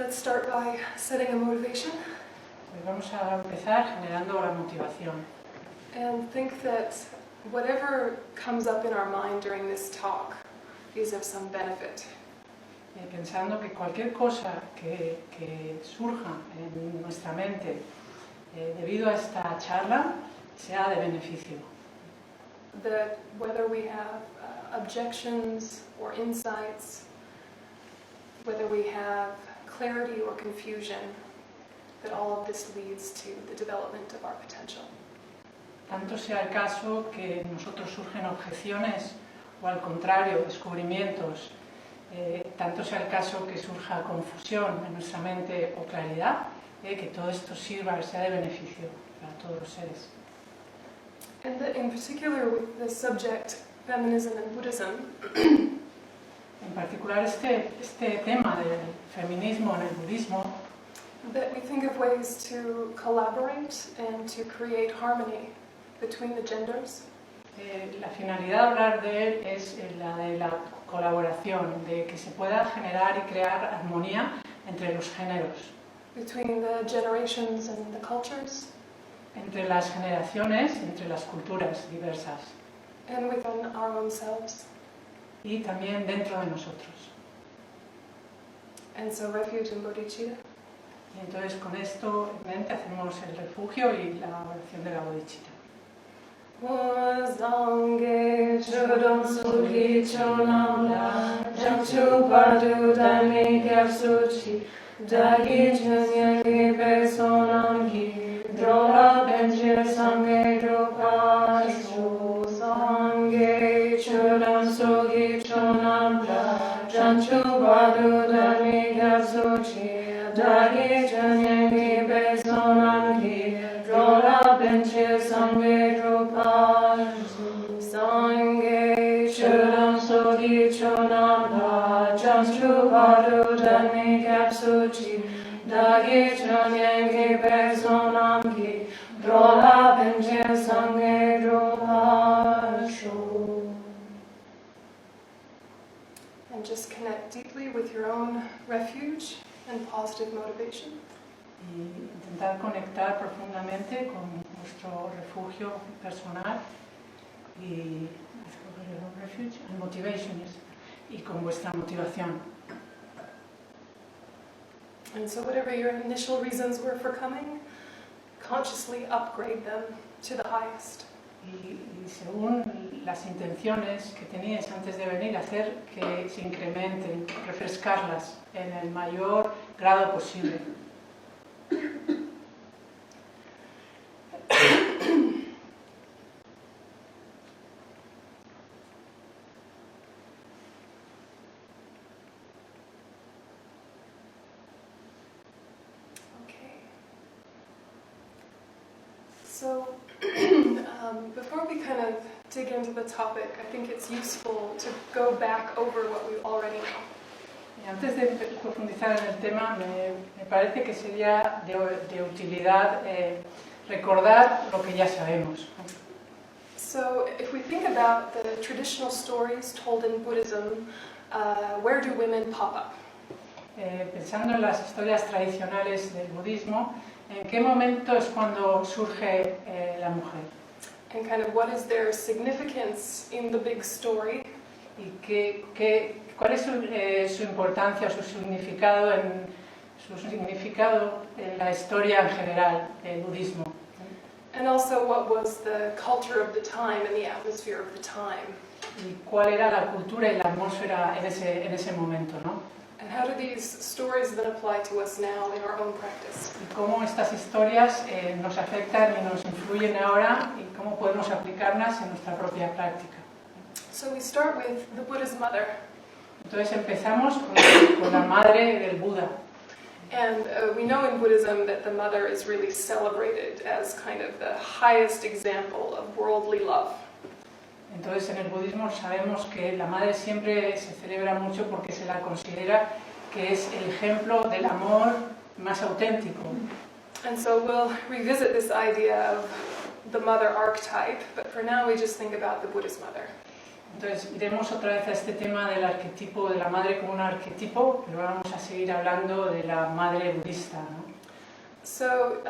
Let's start by setting a motivation. Pues vamos a empezar generando la motivación. And think that whatever comes up in our mind during this talk is of some benefit. Pensando que cualquier cosa que surja en nuestra mente debido a esta charla sea de beneficio. That whether we have objections or insights, whether we have clarity or confusion, that all of this leads to the development of our potential. Tanto sea el caso que en nosotros surgen objeciones o al contrario, descubrimientos, tanto sea el caso que surja confusión en nuestra mente o claridad, que todo esto sirva, sea de beneficio para todos los seres. And that in particular with the subject feminism and Buddhism, en particular este tema del feminismo en el budismo, that we think of ways to collaborate and to create harmony between the genders. La finalidad de hablar de él es la de la colaboración, de que se pueda generar y crear armonía entre los géneros. Between the generations and the cultures. Entre las generaciones, entre las culturas diversas. And within our own selves. Y también dentro de nosotros. And so refuge and bodhicitta. Y entonces con esto en mente hacemos el refugio y la oración de la bodhicitta. Sangye chodam sukhi chonamla jamchu padu dami gyapsuchi dagi chanyaki personam ki drola benjir sangye drupashu sangye chodam sukhi chonamla jamchu padu dami gyapsuchi dagi chanyaki personam ki drola benjir sangye Sangye Chodam Sogi Chonam La Jamstru Padu Dhanmi Gyapsuchi Dagi Chanyangi Personam Ki Drola Benjir Sangye Dropashu. And just connect deeply with your own refuge and positive motivation. Y intentar conectar profundamente con nuestro refugio personal y motivations y con vuestra motivación. And so whatever your initial reasons were for coming, consciously upgrade them to the highest. Y según las intenciones que teníais antes de venir, hacer que se incrementen, refrescarlas en el mayor grado posible. So, before we kind of dig into the topic, I think it's useful to go back over what we already know. Y antes de profundizar en el tema, me parece que sería de utilidad recordar lo que ya sabemos. So, if we think about the traditional stories told in Buddhism, where do women pop up? Pensando en las historias tradicionales del budismo, ¿en qué momento es cuando surge la mujer? And kind of what is their significance in the big story? ¿Y cuál es su importancia, su significado en la historia en general del budismo? And also what was the culture of the time and the atmosphere of the time? ¿Y cuál era la cultura y la atmósfera en ese momento, ¿no? And how do these stories then apply to us now in our own practice? Y cómo estas historias nos afectan y nos influyen ahora y cómo podemos aplicarlas en nuestra propia práctica. So we start with the Buddha's mother. Entonces empezamos con la madre del Buda. And we know in Buddhism that the mother is really celebrated as kind of the highest example of worldly love. Entonces en el budismo sabemos que la madre siempre se celebra mucho porque se la considera que es el ejemplo del amor más auténtico. And so we'll revisit this idea of the mother archetype, but for now we just think about the Buddha's mother. Entonces iremos otra vez a este tema del arquetipo de la madre como un arquetipo, pero vamos a seguir hablando de la madre budista, ¿no? So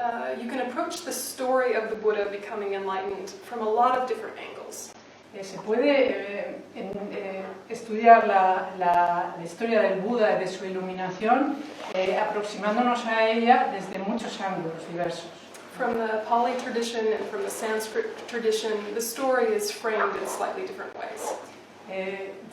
you can approach the story of the Buddha becoming enlightened from a lot of different angles. Se puede estudiar la historia del Buda y de su iluminación aproximándonos a ella desde muchos ángulos diversos. From the Pali tradition and from the Sanskrit tradition, the story is framed in slightly different ways.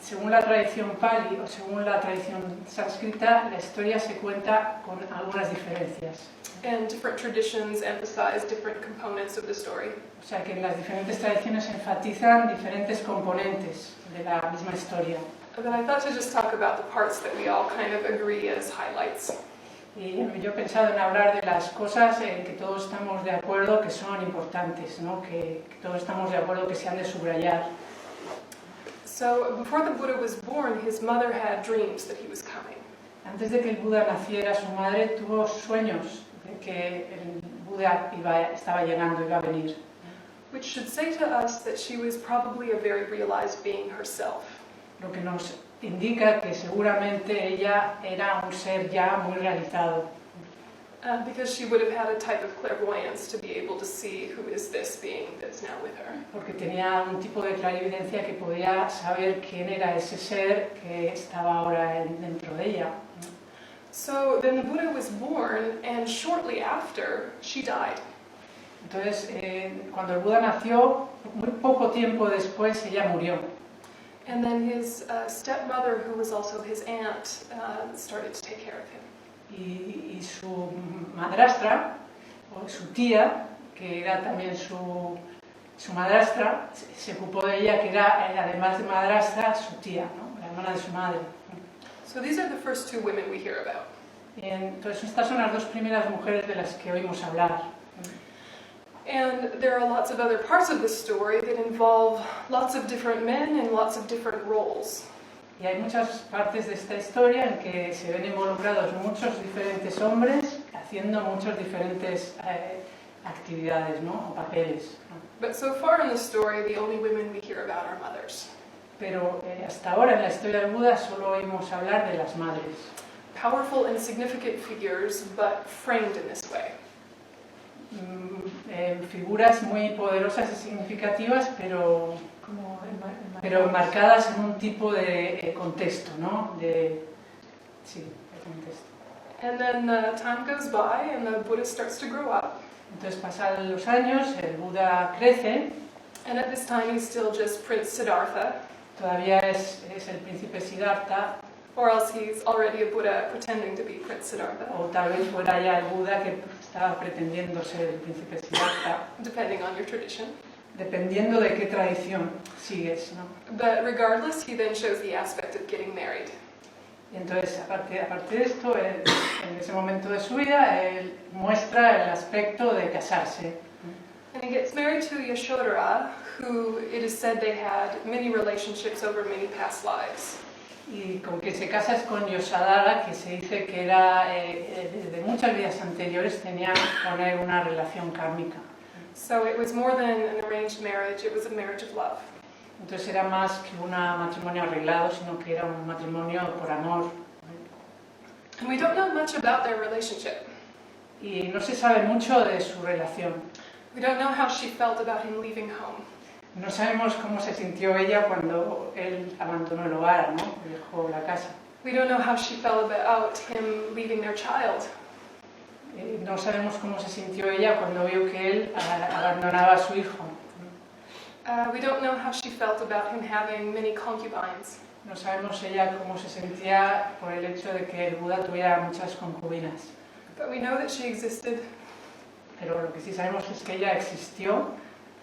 Según la tradición Pali o según la tradición sánscrita, la historia se cuenta con algunas diferencias. And different traditions emphasize different components of the story. O sea que en las diferentes tradiciones enfatizan diferentes componentes de la misma historia. But I thought to just talk about the parts that we all kind of agree as highlights. Y yo he pensado en hablar de las cosas en que todos estamos de acuerdo que son importantes, ¿no? que todos estamos de acuerdo que se han de subrayar. So before the Buddha was born, his mother had dreams that he was coming. Antes de que el Buda naciera, su madre tuvo sueños de que el Buda estaba llegando, iba a venir. Which should say to us that she was probably a very realized being herself. Lo que nos indica que seguramente ella era un ser ya muy realizado. Because she would have had a type of clairvoyance to be able to see who is this being that's now with her. Porque tenía un tipo de clarividencia que podía saber quién era ese ser que estaba ahora dentro de ella. So then the Buddha was born, and shortly after, she died. Entonces, cuando el Buda nació, muy poco tiempo después ella murió. And then his stepmother, who was also his aunt, started to take care of him. Y su madrastra, o su tía, que era también su madrastra, se ocupó de ella, que era, además de madrastra, su tía, ¿no? La hermana de su madre. So these are the first two women we hear about. Entonces, estas son las dos primeras mujeres de las que oímos hablar. And there are lots of other parts of the story that involve lots of different men and lots of different roles. Y hay muchas partes de esta historia en que se ven involucrados muchos diferentes hombres haciendo muchas diferentes actividades, ¿no? O papeles, ¿no? But so far in the story, the only women we hear about are mothers. Pero hasta ahora en la historia del Buda solo oímos hablar de las madres. Powerful and significant figures, but framed in this way. Figuras muy poderosas y significativas, pero enmarcadas en un tipo de contexto, ¿no? Sí, de contexto. And then time goes by and the Buddha starts to grow up. Entonces pasan los años, el Buda crece. And at this time he's still just Prince Siddhartha. Todavía es el príncipe Siddhartha. Or else he's already a Buddha pretending to be Prince Siddhartha. O tal vez fuera ya el Buda que estaba pretendiendo ser el príncipe Siddhartha. Depending on your tradition. Dependiendo de qué tradición sigues, ¿no? But regardless, he then shows the aspect of getting married. Y entonces, aparte de esto, en ese momento de su vida, él muestra el aspecto de casarse. And he gets married to Yashodhara, who it is said they had many relationships over many past lives. Y con que se casa es con Yashodhara, que se dice que era, desde muchas vidas anteriores tenía con él una relación kármica. So it was more than an arranged marriage, it was a marriage of love. Entonces era más que un matrimonio arreglado, sino que era un matrimonio por amor. And we don't know much about their relationship. Y no se sabe mucho de su relación. We don't know how she felt about him leaving home. No sabemos cómo se sintió ella cuando él abandonó el hogar, ¿no? Dejó la casa. We don't know how she felt about him leaving their child. No sabemos cómo se sintió ella cuando vio que él abandonaba a su hijo. We don't know how she felt about him having many concubines. No sabemos ella cómo se sentía por el hecho de que el Buda tuviera muchas concubinas. But we know that she existed. Pero lo que sí sabemos es que ella existió.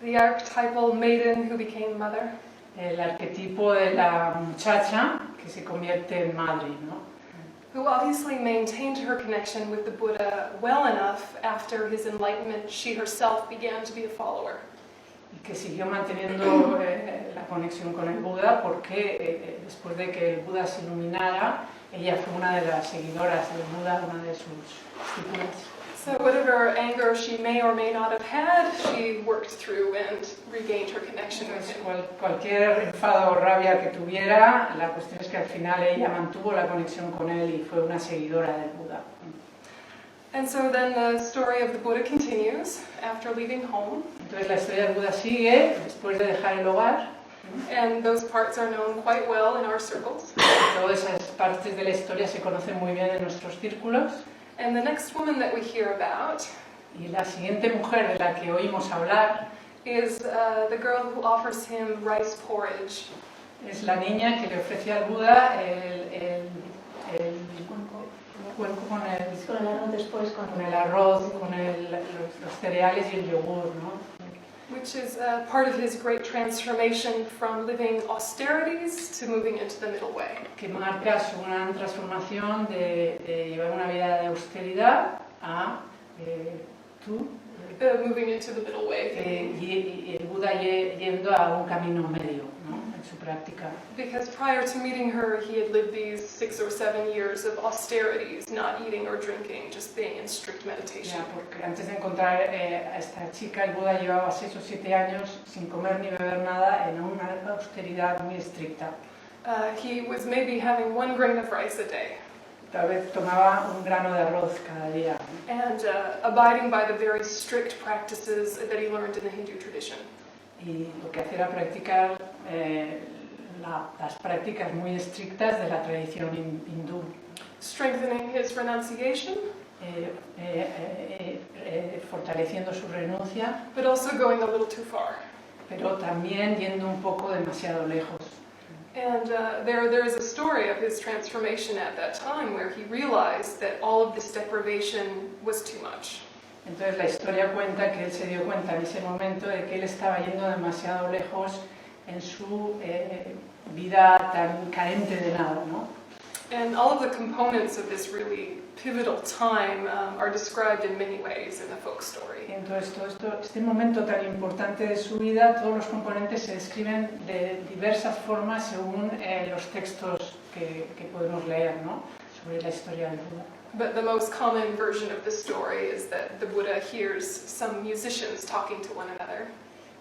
The archetypal maiden who became mother. El arquetipo de la muchacha que se convierte en madre, ¿no? Who obviously maintained her connection with the Buddha well enough after his enlightenment, she herself began to be a follower. Y que siguió manteniendo la conexión con el Buda porque después de que el Buda se iluminara, ella fue una de las seguidoras del Buda, una de sus discípulas. So whatever anger she may or may not have had, she worked through and regained her connection with him. Cualquier enfado o rabia que tuviera, la cuestión es que al final ella mantuvo la conexión con él y fue una seguidora del Buda. And so then the story of the Buddha continues after leaving home. Entonces la historia del Buda sigue después de dejar el hogar. And those parts are known quite well in our circles. Todas esas partes de la historia se conocen muy bien en nuestros círculos. And the next woman that we hear about Y la siguiente mujer de la que oímos hablar is the girl who offers him rice porridge. es la niña que le ofrece al Buda el cuenco con el arroz después con el arroz, con los cereales y el yogur, ¿no? Which is part of his great transformation from living austerities to moving into the middle way. Que marca su gran transformación de llevar una vida de austeridad a Moving into the middle way. Y el Buda yendo a un camino medio, ¿no? En su práctica. Because prior to meeting her, he had lived these 6 or 7 years of austerities, not eating or drinking, just being in strict meditation. Ya, porque antes de encontrar a esta chica, el Buda llevaba 6 o 7 años sin comer ni beber nada en una austeridad muy estricta. He was maybe having 1 grain of rice a day. Tal vez tomaba un grano de arroz cada día. And abiding by the very strict practices that he learned in the Hindu tradition. Y lo que hacía era practicar las prácticas muy estrictas de la tradición hindú. Strengthening his renunciation. Fortaleciendo su renuncia. But also going a little too far. Pero también yendo un poco demasiado lejos. And there is a story of his transformation at that time where he realized that all of this deprivation was too much. Entonces la historia cuenta que él se dio cuenta en ese momento de que él estaba yendo demasiado lejos en su vida tan carente de nada, ¿no? And all of the components of this really pivotal time are described in many ways in the folk story. Entonces este momento tan importante de su vida, todos los componentes se describen de diversas formas según los textos que podemos leer, ¿no? Sobre la historia del Buda. But the most common version of the story is that the Buddha hears some musicians talking to one another.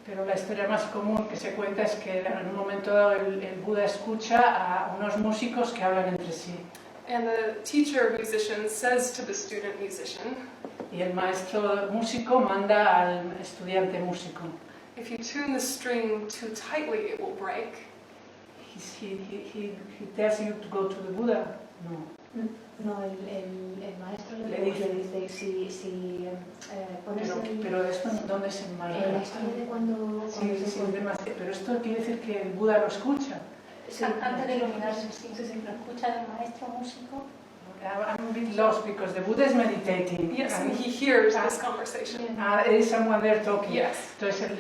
Pero la historia más común que se cuenta es que en un momento dado el Buda escucha a unos músicos que hablan entre sí. And the teacher musician says to the student musician, y el maestro músico manda al estudiante músico. If you tune the string too tightly, it will break. He tells you to go to the Buddha. No, el maestro le dice si pones pero esto ¿dónde se enmarca? En la historia de cuando pero esto quiere decir que el Buda lo escucha. Sí, antes de iluminarse, sí, lo escucha del maestro músico. I'm a bit lost because the Buddha is meditating. Yes, and he hears this conversation. There is someone there talking. Yes. Entonces el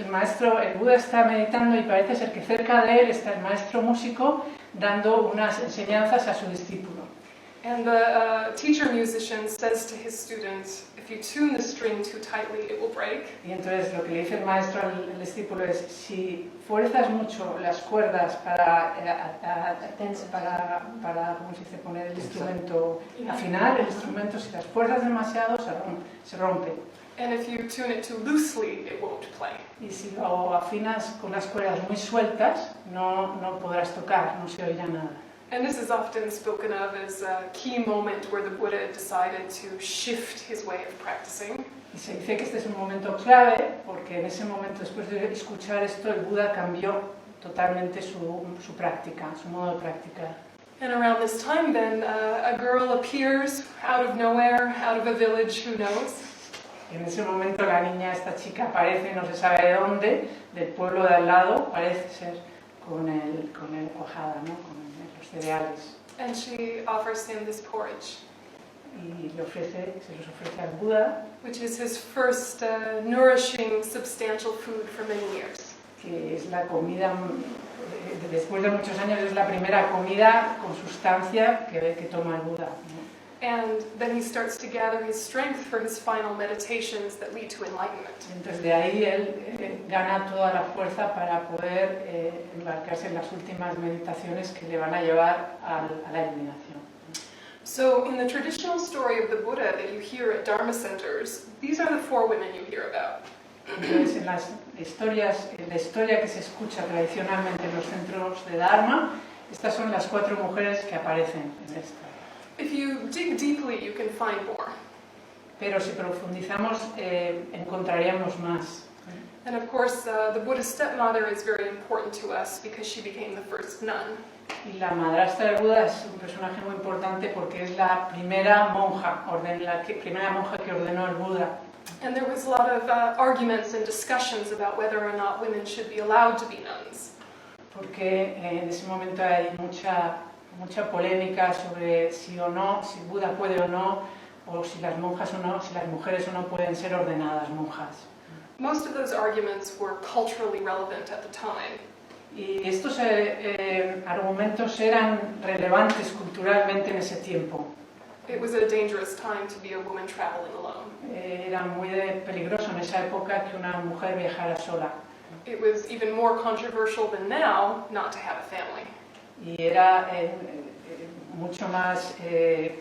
Buda está meditando y parece ser que cerca de él está el maestro músico dando unas enseñanzas a su discípulo. And the teacher musician says to his students, if you tune the string too tightly, it will break. Y entonces lo que le dice el maestro al discípulo es, si fuerzas mucho las cuerdas para ¿cómo se dice? Poner el instrumento, afinar el instrumento, si las fuerzas demasiado se rompe. And if you tune it too loosely, it won't play. Y si lo afinas con las cuerdas muy sueltas, no podrás tocar, no se oirá nada. And this is often spoken of as a key moment where the Buddha decided to shift his way of practicing. Y se dice que este es un momento clave porque en ese momento, después de escuchar esto, el Buda cambió totalmente su práctica, su modo de practicar. And around this time then, a girl appears out of nowhere, out of a village, who knows? Y en ese momento la niña, esta chica, aparece, no se sabe de dónde, del pueblo de al lado, parece ser con el cuajada, ¿no? Con los cereales. And she offers him this porridge. Y se los ofrece al Buda, which is his first nourishing, substantial food for many years. Que es la comida, después de muchos años, es la primera comida con sustancia que toma el Buda, ¿no? And then he starts to gather his strength for his final meditations that lead to enlightenment. Entonces de ahí él gana toda la fuerza para poder embarcarse en las últimas meditaciones que le van a llevar a la iluminación. So in the traditional story of the Buddha that you hear at Dharma centers, these are the 4 women you hear about. Entonces, en la historia que se escucha tradicionalmente en los centros de Dharma, estas son las 4 mujeres que aparecen en esta. If you dig deeply, you can find more. Pero si profundizamos, encontraríamos más. And of course, the Buddha's stepmother is very important to us because she became the first nun. Y la madrastra del Buda es un personaje muy importante porque es la primera monja, primera monja que ordenó el Buda. And there was a lot of arguments and discussions about whether or not women should be allowed to be nuns. Porque en ese momento hay mucha polémica sobre si o no, si Buda puede o no, o si las monjas o no, si las mujeres o no pueden ser ordenadas monjas. Most of those arguments were culturally relevant at the time. Y estos argumentos eran relevantes culturalmente en ese tiempo. It was a dangerous time to be a woman traveling alone. Era muy peligroso en esa época que una mujer viajara sola. It was even more controversial than now not to have a family. Y era mucho más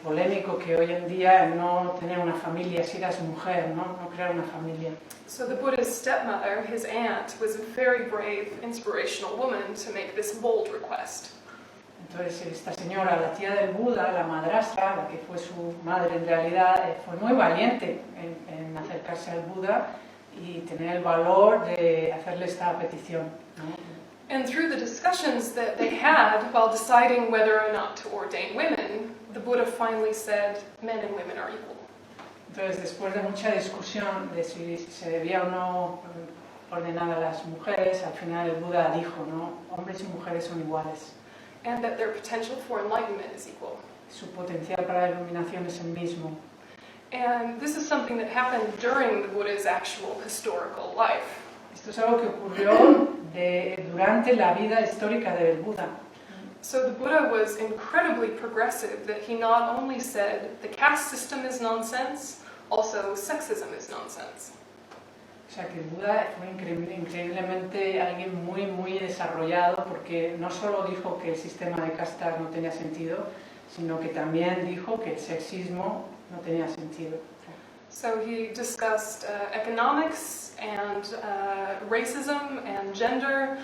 polémico que hoy en día no tener una familia, si eras mujer, no crear una familia. So the Buddha's stepmother, his aunt, was a very brave, inspirational woman to make this bold request. Entonces esta señora, la tía del Buda, la madrastra, la que fue su madre en realidad, fue muy valiente en acercarse al Buda y tener el valor de hacerle esta petición, ¿no? And through the discussions that they had while deciding whether or not to ordain women, the Buddha finally said men and women are equal. Entonces, después de mucha discusión de si se debía o no ordenar a las mujeres, al final el Buda dijo, ¿no? Hombres y mujeres son iguales. And that their potential for enlightenment is equal. Su potencial para la iluminación es el mismo. And this is something that happened during the Buddha's actual historical life. Esto es algo que ocurrió durante la vida histórica del Buda. So the Buddha was incredibly progressive that he not only said the caste system is nonsense, also sexism is nonsense. O sea que el Buda fue increíblemente alguien muy desarrollado porque no solo dijo que el sistema de castas no tenía sentido, sino que también dijo que el sexismo no tenía sentido. So he discussed economics and racism and gender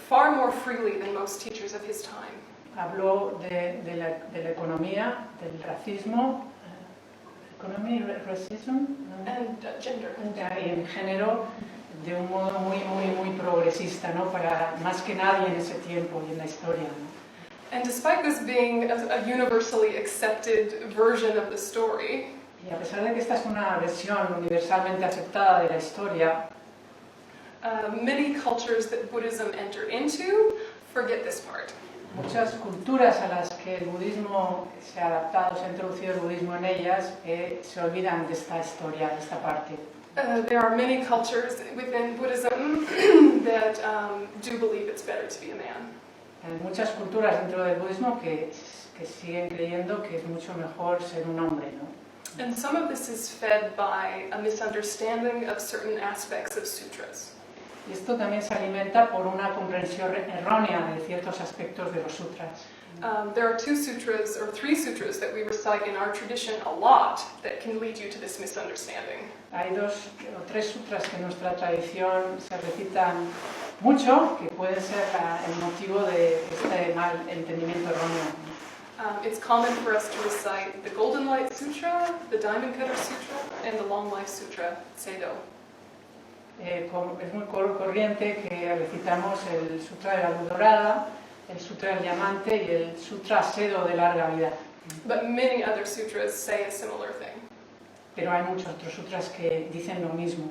far more freely than most teachers of his time. Habló de la economía, del racismo, racism, And gender. y en género de un modo muy progresista, ¿no? Para más que nadie en ese tiempo y en la historia, ¿no? And despite this being a universally accepted version of the story, Y a pesar de que esta es una versión universalmente aceptada de la historia, many cultures that Buddhism entered into forget this part. muchas culturas a las que el budismo se ha adaptado, se ha introducido el budismo en ellas, se olvidan de esta historia, de esta parte. There are many cultures within Buddhism that do believe it's better to be a man. Hay muchas culturas dentro del budismo que siguen creyendo que es mucho mejor ser un hombre, ¿no? And some of this is fed by a misunderstanding of certain aspects of sutras. Y esto también se alimenta por una comprensión errónea de ciertos aspectos de los sutras. There are 2 sutras or 3 sutras that we recite in our tradition a lot that can lead you to this misunderstanding. Hay 2 o 3 sutras que en nuestra tradición se recitan mucho, que pueden ser el motivo de este mal entendimiento erróneo. It's common for us to recite the Golden Light Sutra, the Diamond Cutter Sutra, and the Long Life Sutra, Seido. Es muy corriente que recitamos el Sutra de la Luz Dorada, el Sutra del Diamante y el Sutra Sedo de larga vida. But many other sutras say a similar thing, Pero hay muchos otros sutras que dicen lo mismo,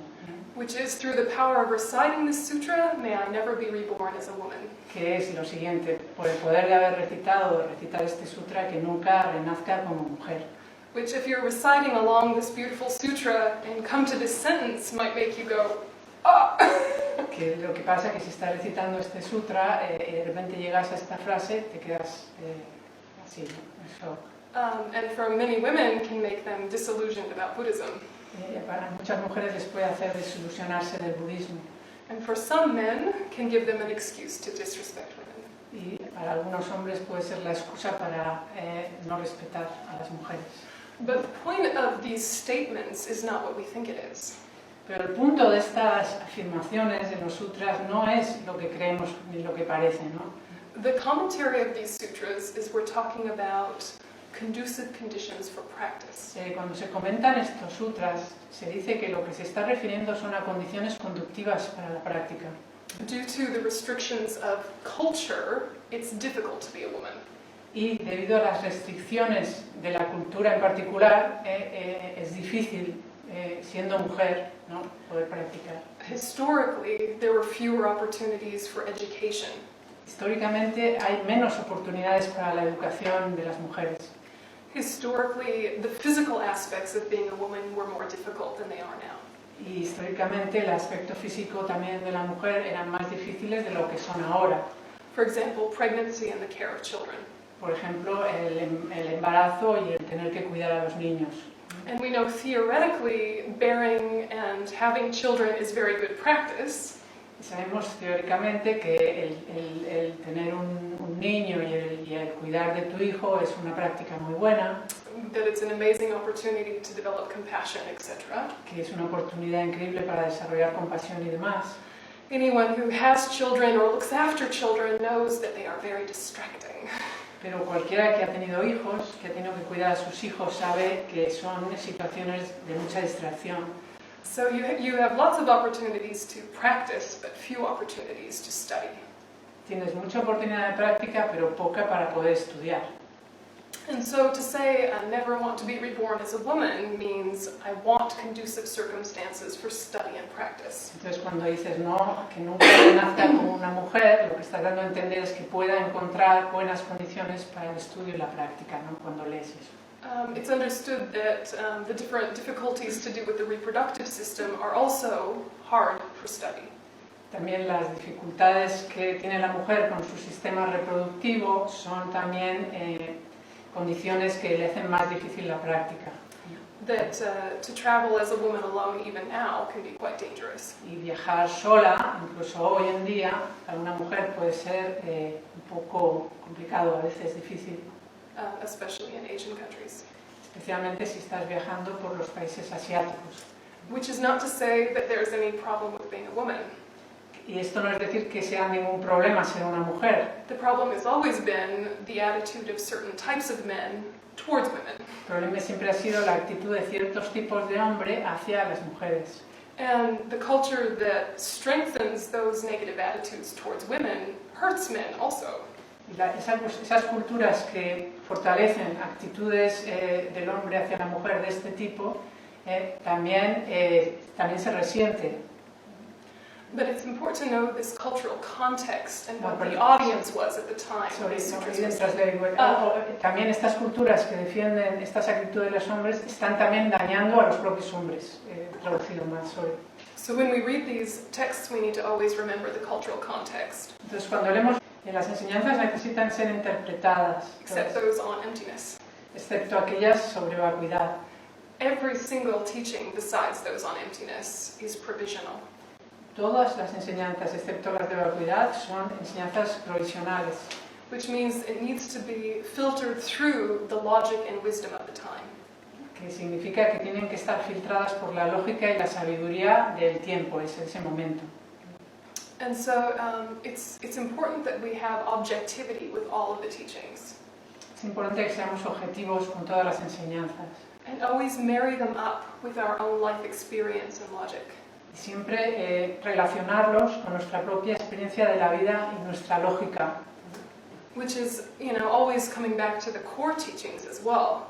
which is through the power of reciting this sutra, may I never be reborn as a woman. que es lo siguiente: por el poder de haber recitar este sutra, que nunca renazca como mujer. Which, if you're reciting along this beautiful sutra and come to this sentence, might make you go, ah! Que lo que pasa es que si estás recitando este sutra y de repente llegas a esta frase, te quedas así, ¿no? Eso. And for many women can make them disillusioned about Buddhism. Para muchas mujeres les puede hacer desilusionarse del budismo. And for some men can give them an excuse to disrespect women. Y para algunos hombres puede ser la excusa para no respetar a las mujeres. But the point of these statements is not what we think it is. Pero el punto de estas afirmaciones en los sutras no es lo que creemos ni lo que parece, ¿no? The commentary of these sutras is we're talking about conducive conditions for practice. Cuando se comentan estos sutras, se dice que lo que se está refiriendo son a condiciones conductivas para la práctica. Due to the restrictions of culture, it's difficult to be a woman. Y debido a las restricciones de la cultura en particular, es difícil, siendo mujer, ¿no?, poder practicar. Historically, there were fewer opportunities for education. Históricamente hay menos oportunidades para la educación de las mujeres. Historically, the physical aspects of being a woman were more difficult than they are now. Y históricamente el aspecto físico también de la mujer eran más difíciles de lo que son ahora. For example, pregnancy and the care of children. Por ejemplo, el embarazo y el tener que cuidar a los niños. And we know theoretically bearing and having children is very good practice. Y sabemos teóricamente que el tener un niño y el cuidar de tu hijo es una práctica muy buena, That it's an amazing opportunity to develop compassion, etc. que es una oportunidad increíble para desarrollar compasión y demás. Anyone who has children or looks after children knows that they are very distracting. Pero cualquiera que ha tenido hijos, que ha tenido que cuidar a sus hijos, sabe que son situaciones de mucha distracción. So you have lots of opportunities to practice, but few opportunities to study. Tienes mucha oportunidad de práctica, pero poca para poder estudiar. And so to say I never want to be reborn as a woman means I want conducive circumstances for study and practice. Entonces cuando dices no, que nunca nazca como una mujer, lo que estás dando a entender es que pueda encontrar buenas condiciones para el estudio y la práctica, ¿no?, cuando lees eso. It's understood that the different difficulties to do with the reproductive system are also hard for study. También las dificultades que tiene la mujer con su sistema reproductivo son también condiciones que le hacen más difícil la práctica. That to travel as a woman alone even now can be quite dangerous. Y viajar sola, incluso hoy en día, para una mujer puede ser un poco complicado, a veces difícil. Especially in Asian countries. Especialmente si estás viajando por los países asiáticos. Which is not to say that there's any problem with being a woman. Y esto no es decir que sea ningún problema ser una mujer. The problem has always been the attitude of certain types of men towards women. El problema siempre ha sido la actitud de ciertos tipos de hombre hacia las mujeres. And the culture that strengthens those negative attitudes towards women hurts men also. Y esas culturas que fortalecen actitudes del hombre hacia la mujer de este tipo también se resiente. But it's important to know this cultural context and what the audience was at the time. También estas culturas que defienden estas actitudes de los hombres están también dañando a los propios hombres. Traducido mal, sorry. So when we read these texts, we need to always remember the cultural context. Entonces, cuando leemos, las enseñanzas necesitan ser interpretadas, Except those on emptiness. excepto aquellas sobre vacuidad. Every single teaching besides those on emptiness is provisional. Todas las enseñanzas, excepto las de vacuidad, son enseñanzas provisionales. Which means it needs to be filtered through the logic and wisdom of the time. Que significa que tienen que estar filtradas por la lógica y la sabiduría del tiempo, ese momento. And so it's important that we have objectivity with all of the teachings. Es importante que seamos objetivos con todas las enseñanzas. And always marry them up with our own life experience and logic. Y siempre relacionarlos con nuestra propia experiencia de la vida y nuestra lógica. Which is, always coming back to the core teachings as well.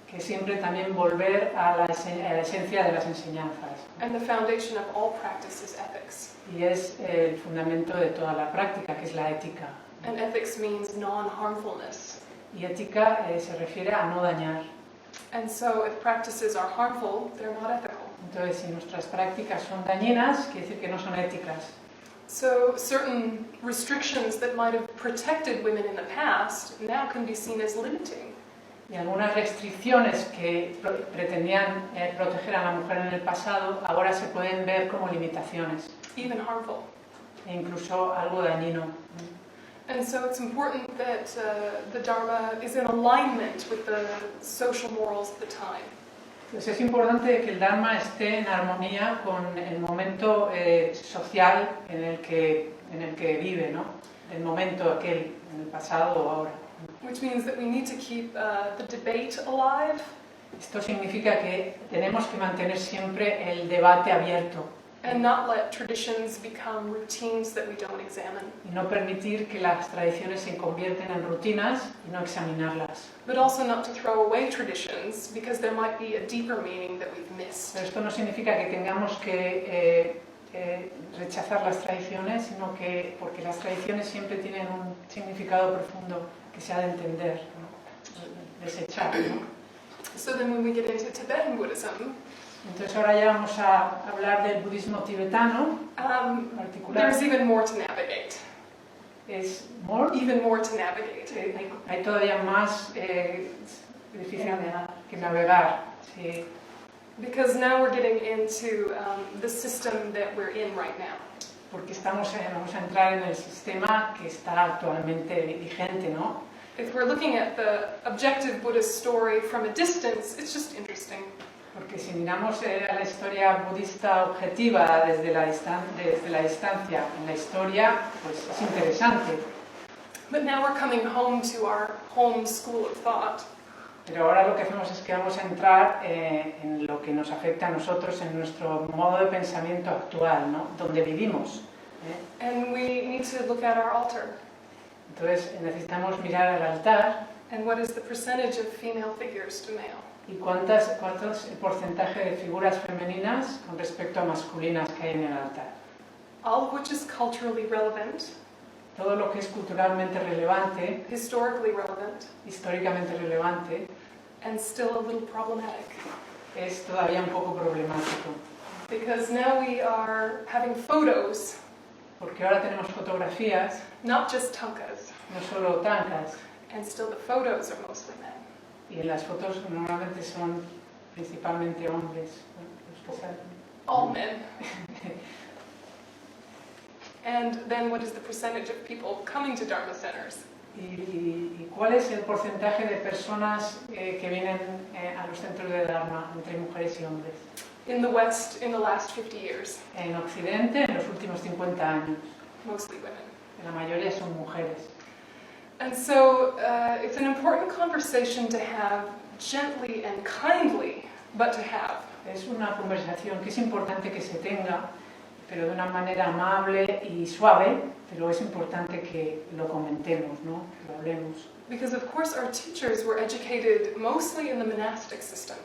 Que siempre también volver a la esencia de las enseñanzas. And the foundation of all practice is ethics. Y es el fundamento de toda la práctica, que es la ética. And ethics means non-harmfulness. Y ética se refiere a no dañar. And so if practices are harmful, they're not ethical. Entonces, si nuestras prácticas son dañinas, quiere decir que no son éticas. So certain restrictions that might have protected women in the past now can be seen as limiting. Y algunas restricciones que pretendían proteger a la mujer en el pasado, ahora se pueden ver como limitaciones. Even harmful. E incluso algo dañino. And so it's important that the Dharma is in alignment with the social morals of the time. Pues es importante que el Dharma esté en armonía con el momento social en el que vive, ¿no? El momento aquel, en el pasado o ahora. Which means that we need to keep the debate alive. Esto significa que tenemos que mantener siempre el debate abierto. And not let traditions become routines that we don't examine. Y no permitir que las tradiciones se convierten en rutinas y no examinarlas. But also not to throw away traditions because there might be a deeper meaning that we've missed. Pero esto no significa que tengamos que rechazar las tradiciones, sino que porque las tradiciones siempre tienen un significado profundo que se ha de entender, ¿no? Desechar, ¿no? So then when we get into Tibetan Buddhism, entonces ahora ya vamos a hablar del budismo tibetano en particular. there's even more to navigate. Es Even more to navigate. hay todavía más difícil que navegar. Sí. Because now we're getting into the system that we're in right now. Porque vamos a entrar en el sistema que está actualmente vigente, ¿no? If we're looking at the objective Buddhist story from a distance, it's just interesting. Porque si miramos a la historia budista objetiva desde la distancia en la historia, pues es interesante. But now we're coming home to our home school of thought. Pero ahora lo que hacemos es que vamos a entrar en lo que nos afecta a nosotros, en nuestro modo de pensamiento actual, ¿no? Donde vivimos. And we need to look at our altar. Entonces necesitamos mirar al altar. And what is the percentage of female figures to male? ¿Y cuánto es el porcentaje de figuras femeninas con respecto a masculinas que hay en el altar? All of which is culturally relevant, Todo lo que es culturalmente relevante, historically relevant, históricamente relevante, and still a little problematic. es todavía un poco problemático. Because now we are having photos, Porque ahora tenemos fotografías, not just tankas, no solo tankas, and still the photos are mostly men. y en las fotos normalmente son principalmente hombres, ¿no? Los que salen. All men. And then what is the percentage of people coming to Dharma centers? ¿Y cuál es el porcentaje de personas que vienen a los centros de Dharma entre mujeres y hombres? In the West, in the last 50 years, En Occidente, en los últimos 50 años, mostly women. la mayoría son mujeres. And so it's an important conversation to have gently and kindly, but to have. Es una conversación que es importante que se tenga, pero de una manera amable y suave, pero es importante que lo comentemos, ¿no? Que lo hablemos. Because of course our teachers were educated mostly in the monastic system.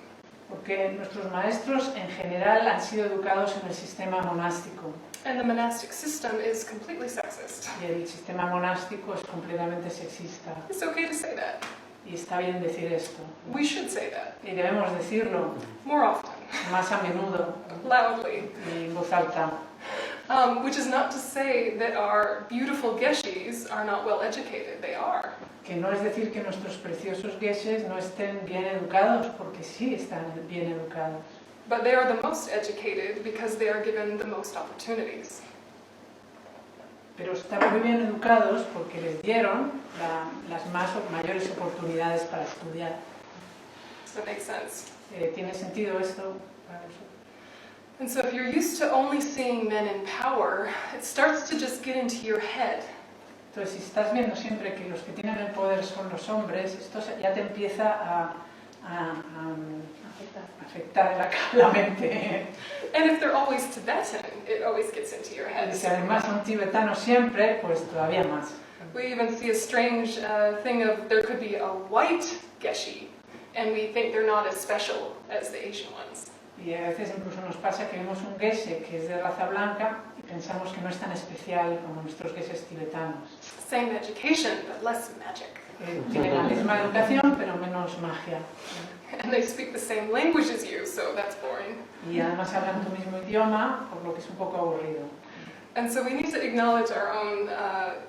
Porque nuestros maestros en general han sido educados en el sistema monástico. And the monastic system is completely sexist. Y el sistema monástico es completamente sexista. It's okay to say that. Y está bien decir esto. We should say that Y debemos decirlo more often, más a menudo loudly. y en voz alta. Which is not to say that our beautiful geshis are not well educated. They are. Que no es decir que nuestros preciosos geshes no estén bien educados, porque sí están bien educados. But they are the most educated because they are given the most opportunities. Pero están muy bien educados porque les dieron las mayores oportunidades para estudiar. Does that make sense? ¿Tiene sentido esto para vosotros? And so if you're used to only seeing men in power, it starts to just get into your head. Entonces, si estás viendo siempre que los que tienen el poder son los hombres, esto ya te empieza a afectar la mente. And if they're always Tibetan, it always gets into your head. Y si además son tibetanos siempre, pues todavía más. We even see a strange thing of there could be a white geshe, and we think they're not as special as the Asian ones. Y a veces incluso nos pasa que vemos un geshe que es de raza blanca y pensamos que no es tan especial como nuestros geshes tibetanos. Same education, but less magic. Tienen la misma educación, pero menos magia. And they speak the same language as you, so that's boring. Y además hablan tu mismo idioma, por lo que es un poco aburrido. And so we need to acknowledge our own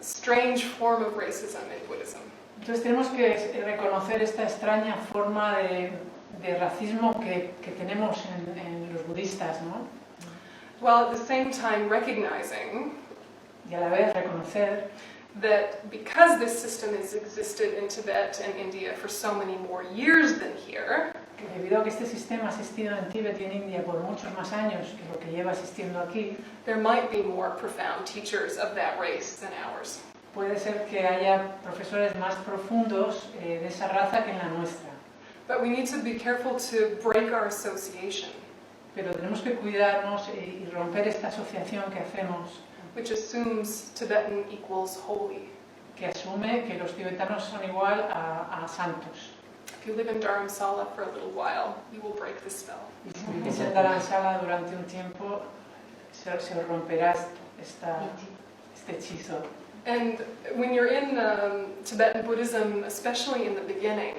strange form of racism in Buddhism. Entonces tenemos que reconocer esta extraña forma de racismo que tenemos en los budistas, ¿no? While at the same time recognizing Y a la vez reconocer that because this system has existed in Tibet and India for so many more years than here, que debido a que este sistema ha existido en Tíbet y en India por muchos más años que lo que lleva existiendo aquí, there might be more profound teachers of that race than ours. puede ser que haya profesores más profundos de esa raza que en la nuestra. But we need to be careful to break our association, Pero tenemos que cuidarnos y romper esta asociación que hacemos, which assumes Tibetan equals holy. que asume que los tibetanos son igual a santos. If you live in Dharamsala for a little while, you will break the spell. Y si vives en Dharamsala durante un tiempo, se romperá este hechizo. And when you're in Tibetan Buddhism, especially in the beginning,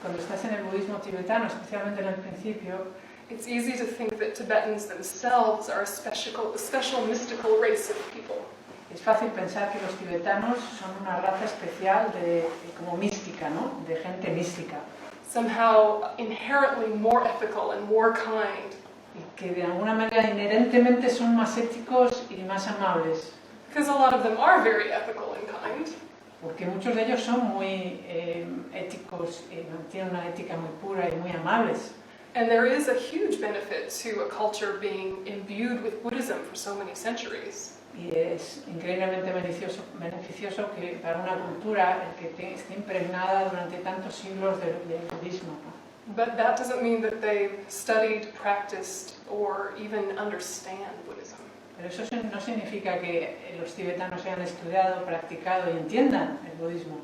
Cuando estás en el budismo tibetano, especialmente en el principio, it's easy to think that Tibetans themselves are a special mystical race of people. es fácil pensar que los tibetanos son una raza especial como mística, ¿no? De gente mística. Somehow inherently more ethical and more kind. Y que de alguna manera inherentemente son más éticos y más amables. Because a lot of them are very ethical and kind. Porque muchos de ellos son muy éticos, mantienen una ética muy pura y muy amables. And there is a huge benefit to a culture being imbued with Buddhism for so many centuries. Y es increíblemente beneficioso que para una cultura el que esté impregnada durante tantos siglos del budismo, ¿no? But that doesn't mean that they've studied, practiced, or even understand Buddhism. Pero eso no significa que los tibetanos hayan estudiado, practicado y entiendan el budismo.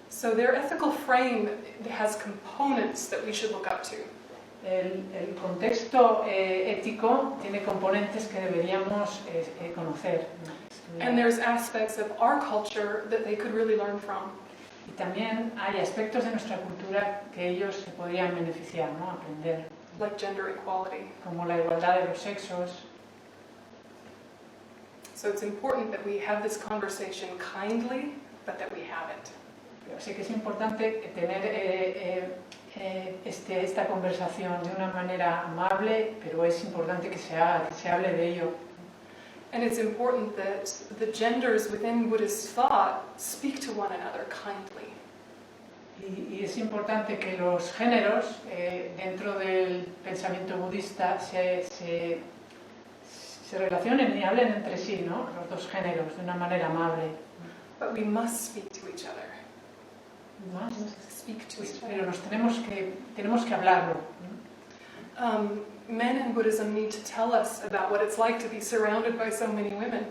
So their ethical frame has components that we should look up to. El contexto ético tiene componentes que deberíamos conocer, ¿no? And there's aspects of our culture that they could really learn from. Y también hay aspectos de nuestra cultura que ellos se podrían beneficiar, ¿no? Aprender, Like gender equality. como la igualdad de los sexos. So it's important that we have this conversation kindly, but that we have it. Así que es importante tener esta conversación de una manera amable, pero es importante que se haga, que se hable de ello. And it's important that the genders within Buddhist thought speak to one another kindly. Y es importante que los géneros dentro del pensamiento budista se relacionen y hablen entre sí, ¿no? Los dos géneros, de una manera amable. But we must speak to each other. ¿No? Speak to each Pero other. tenemos que hablarlo. Men in Buddhism need to tell us about what it's like to be surrounded by so many women.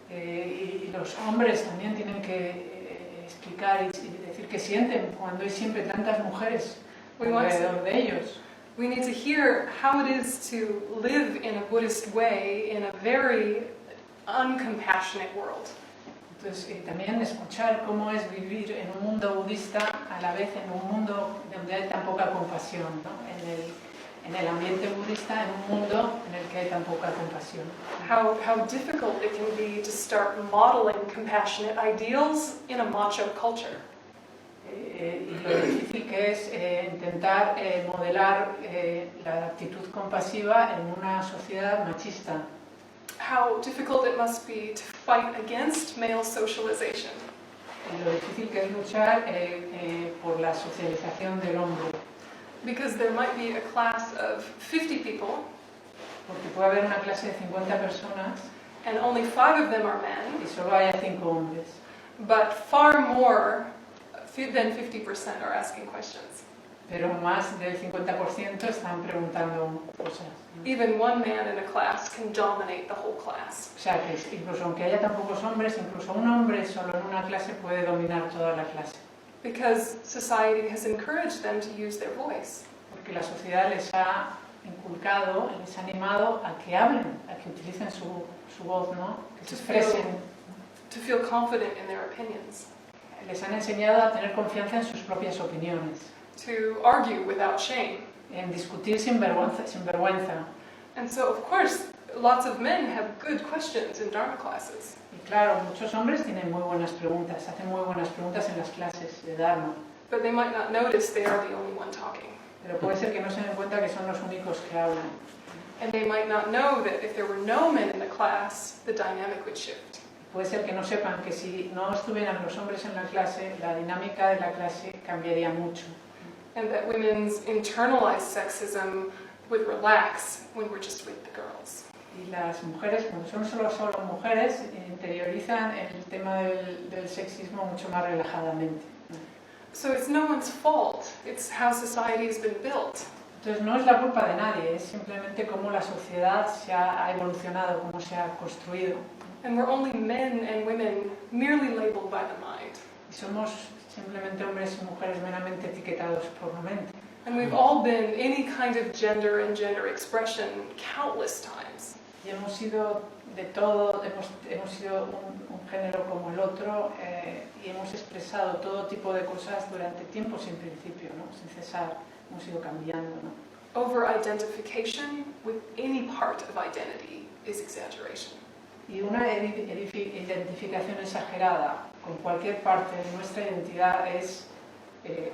Y los hombres también tienen que explicar y decir que sienten cuando hay siempre tantas mujeres alrededor de ellos. We need to hear how it is to live in a Buddhist way in a very uncompassionate world. Entonces, también escuchar cómo es vivir en un mundo budista a la vez en un mundo donde hay tan poca compasión, ¿no? En el ambiente budista, en un mundo en el que hay tan poca compasión. How difficult it can be to start modeling compassionate ideals in a macho culture. Y lo difícil que es intentar modelar la actitud compasiva en una sociedad machista. How difficult it must be to fight against male socialization. Y lo difícil que es luchar por la socialización del hombre. Because there might be a class of 50 people, Porque puede haber una clase de 50 personas and only 5 of them are men, y solo haya 5 hombres. but far more than 50% are asking questions. Pero más del 50% están preguntando cosas. Even one man in a class can dominate the whole class. O sea, que incluso aunque haya tan pocos hombres, incluso un hombre solo en una clase puede dominar toda la clase. Because society has encouraged them to use their voice. Porque la sociedad les ha inculcado, les ha animado a que hablen, a que utilicen su voz, ¿no? Que se expresen. To feel confident in their opinions. Les han enseñado a tener confianza en sus propias opiniones. To argue without shame. En discutir sin vergüenza. And so, of course, lots of men have good questions in Dharma classes. Y claro, muchos hombres tienen muy buenas preguntas, hacen muy buenas preguntas en las clases de Dharma. But they might not notice they are the only one talking. Pero puede ser que no se den cuenta que son los únicos que hablan. And they might not know that if there were no men in the class, the dynamic would shift. puede ser que no sepan que si no estuvieran los hombres en la clase, la dinámica de la clase cambiaría mucho. And that women's internalized sexism would relax when we're just with the girls. Y las mujeres, cuando son solo mujeres, interiorizan el tema del sexismo mucho más relajadamente. So it's no one's fault. It's how society has been built. Entonces no es la culpa de nadie, es simplemente cómo la sociedad se ha evolucionado, cómo se ha construido. And we're only men and women merely labeled by the mind. Y somos simplemente hombres y mujeres meramente etiquetados por la mente. And we've all been any kind of gender and gender expression countless times. Y hemos sido de todo, hemos sido un género como el otro y hemos expresado todo tipo de cosas durante tiempo sin principio, ¿no? Sin cesar, hemos ido cambiando, ¿no? Over-identification with any part of identity is exaggeration. Y una identificación exagerada con cualquier parte de nuestra identidad es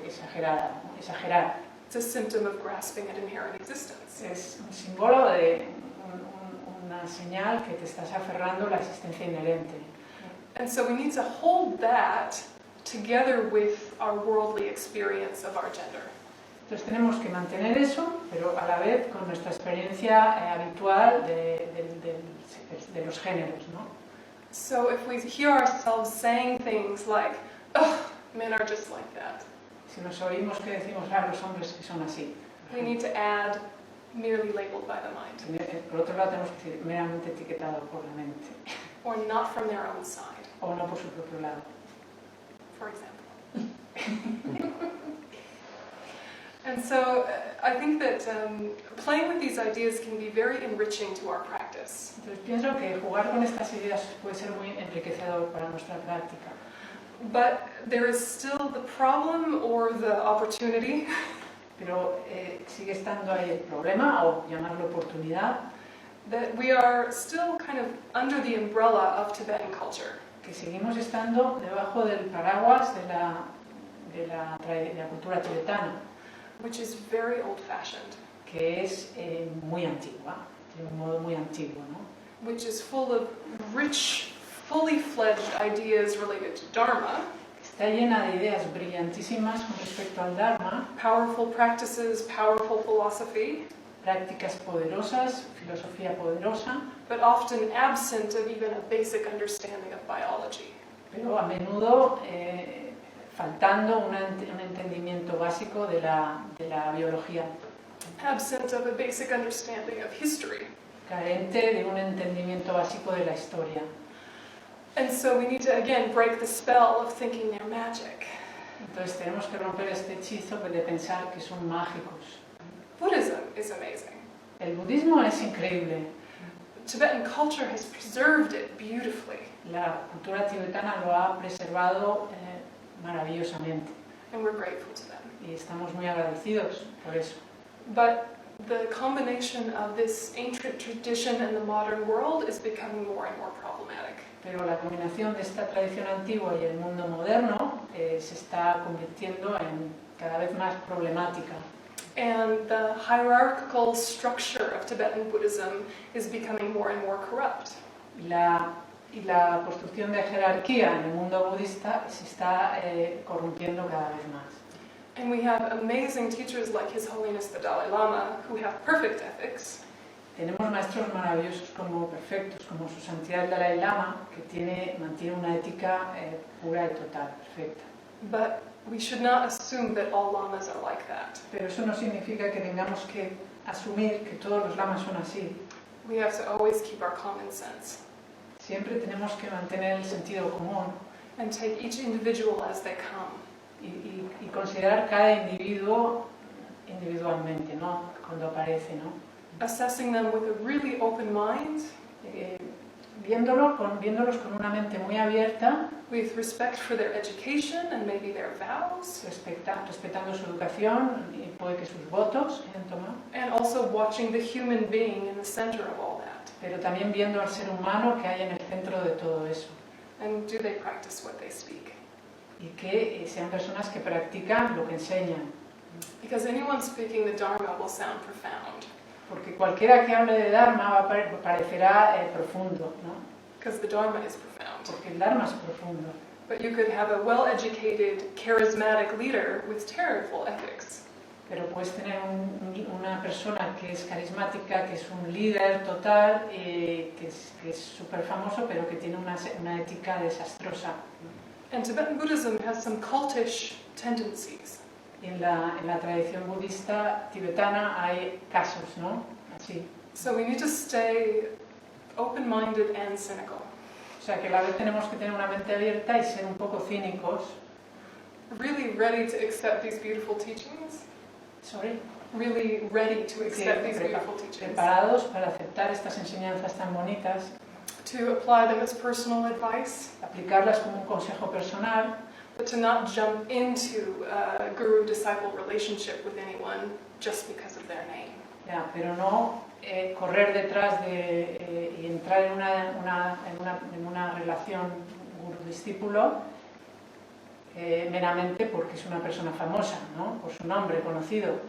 exagerada, ¿no? Exagerar. It's a symptom of grasping at inherent existence. Es un símbolo de una señal que te estás aferrando a la existencia inherente. And so we need to hold that together with our worldly experience of our gender. Entonces tenemos que mantener eso, pero a la vez con nuestra experiencia habitual de los géneros, ¿no? So if we hear ourselves saying things like, "Ugh, men are just like that," Si nos oímos que decimos, los hombres que son así. we need to add merely labeled by the mind, Por otro lado tenemos que decir meramente etiquetado por la mente, or not from their own side, o no por su propio lado. for example. And so I think that playing with these ideas can be very enriching to our practice. Entonces pienso que jugar con estas ideas puede ser muy enriquecedor para nuestra práctica. But there is still the problem or the opportunity Pero sigue estando ahí el problema, o llamarlo oportunidad, that we are still kind of under the umbrella of Tibetan culture. que seguimos estando debajo del paraguas de la cultura tibetana, Which is very old-fashioned, que es muy antigua, de un modo muy antiguo, ¿no? which is full of rich, fully fledged ideas related to Dharma, Está llena de ideas brillantísimas con respecto al Dharma, powerful practices, powerful philosophy, prácticas poderosas, filosofía poderosa, but often absent of even a basic understanding of biology. pero a menudo faltando un entendimiento básico de la biología, Absent of a basic understanding of history. carente de un entendimiento básico de la historia. And so we need to, again, break the spell of thinking they're magic. Entonces tenemos que romper este hechizo de pensar que son mágicos. Buddhism is amazing. El budismo es increíble. Tibetan culture has preserved it beautifully, La cultura tibetana lo ha preservado maravillosamente and we're grateful to them. y estamos muy agradecidos por eso. But the combination of this ancient tradition and the modern world is becoming more and more problematic. Pero la combinación de esta tradición antigua y el mundo moderno se está convirtiendo en cada vez más problemática. And the hierarchical structure of Tibetan Buddhism is becoming more and more corrupt. Y la construcción de jerarquía en el mundo budista se está corrompiendo cada vez más. And we have amazing teachers like His Holiness the Dalai Lama who have perfect ethics. Tenemos maestros maravillosos como perfectos, como su santidad el Dalai Lama, que mantiene una ética pura y total, perfecta. But we should not assume that all lamas are like that. Pero eso no significa que tengamos que asumir que todos los lamas son así. We have to always keep our common sense Siempre tenemos que mantener el sentido común and take each individual as they come. y considerar cada individuo individualmente, ¿no? Cuando aparece, ¿no? Assessing them with a really open mind, Viéndolos con una mente muy abierta, with respect for their education and maybe their vows, respetando su educación y puede que sus votos hayan tomado, and also watching the human being in the center of all that. pero también viendo al ser humano que hay en el centro de todo eso. And do they practice what they speak? Y que sean personas que practican lo que enseñan. Because anyone speaking the Dharma will sound profound. Porque cualquiera que hable de Dharma parecerá profundo, ¿no? Because the Dharma is profound. porque el Dharma es profundo. But you could have a well-educated, charismatic leader with terrible ethics. Pero puedes tener una persona que es carismática, que es un líder total, que es súper famoso, pero que tiene una ética desastrosa. And Tibetan Buddhism has some cultish tendencies. En la tradición budista tibetana hay casos, ¿no? Así. So we need to stay open-minded and cynical. O sea que a la vez tenemos que tener una mente abierta y ser un poco cínicos. Really ready to accept these beautiful teachings. Sorry. Really ready to accept these beautiful teachings. Preparados para aceptar estas enseñanzas tan bonitas. To apply them as personal advice. Aplicarlas como un consejo personal. But to not jump into a guru-disciple relationship with anyone just because of their name. Ya, pero no correr detrás y entrar en una relación guru-discípulo meramente porque es una persona famosa, ¿no? Por su nombre conocido.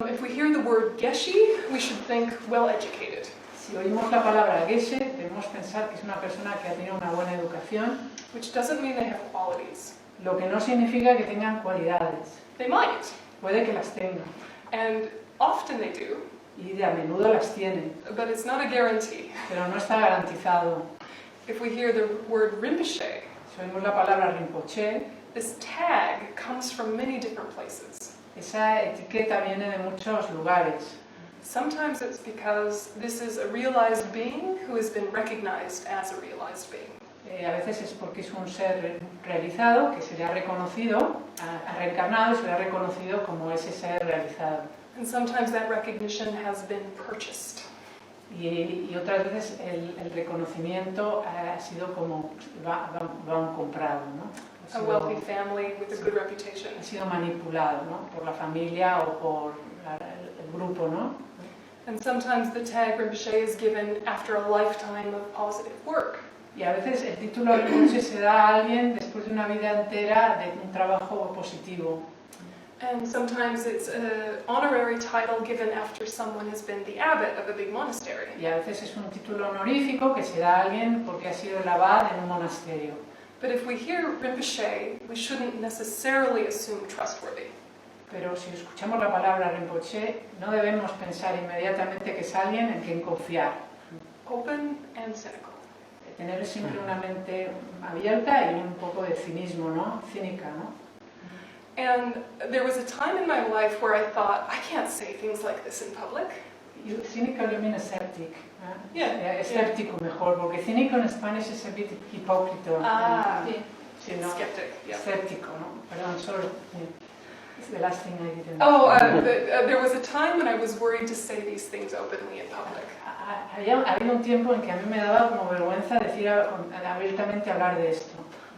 If we hear the word geshe, we should think well-educated. Si oímos la palabra geshe, debemos pensar que es una persona que ha tenido una buena educación. Which doesn't mean they have qualities. Lo que no significa que tengan cualidades. They might. Puede que las tengan. And often they do. Y a menudo las tienen. But it's not a guarantee. Pero no está garantizado. If we hear the word Rinpoche, si oímos la palabra Rinpoche, this tag comes from many different places. Esa etiqueta viene de muchos lugares. Sometimes it's because this is a realized being who has been recognized as a realized being. A veces es porque es un ser realizado que se le ha reconocido, ha reencarnado y se le ha reconocido como ese ser realizado. And sometimes that recognition has been purchased. Y otras veces el reconocimiento ha sido como lo han comprado, ¿no? A wealthy family with a good reputation. Ha sido manipulado, ¿no? Por la familia o por el grupo, ¿no? And sometimes the tag Rinpoche is given after a lifetime of positive work. Y a veces el título Rinpoche se da a alguien después de una vida entera de un trabajo positivo. And sometimes it's an honorary title given after someone has been the abbot of a big monastery. Y a veces es un título honorífico que se da a alguien porque ha sido el abad en un monasterio. But if we hear Rinpoche, we shouldn't necessarily assume trustworthy. Pero si escuchamos la palabra Rinpoche, no debemos pensar inmediatamente que es alguien en quien confiar. Open and cynical. Tener siempre una mente abierta y un poco de cinismo, ¿no? Cínica, ¿no? And there was a time in my life where I thought, I can't say things like this in public. Cínico yo mean escéptico. Yeah. Escéptico mejor, porque cínico en español es a bit hipócrita. Sí, ¿no? Skeptic, yeah. Escéptico, ¿no? Perdón, sorry. It's the last thing I didn't. Oh, there was a time when I was worried to say these things openly in public. Había un tiempo en que a mí me daba como vergüenza decir abiertamente hablar de esto.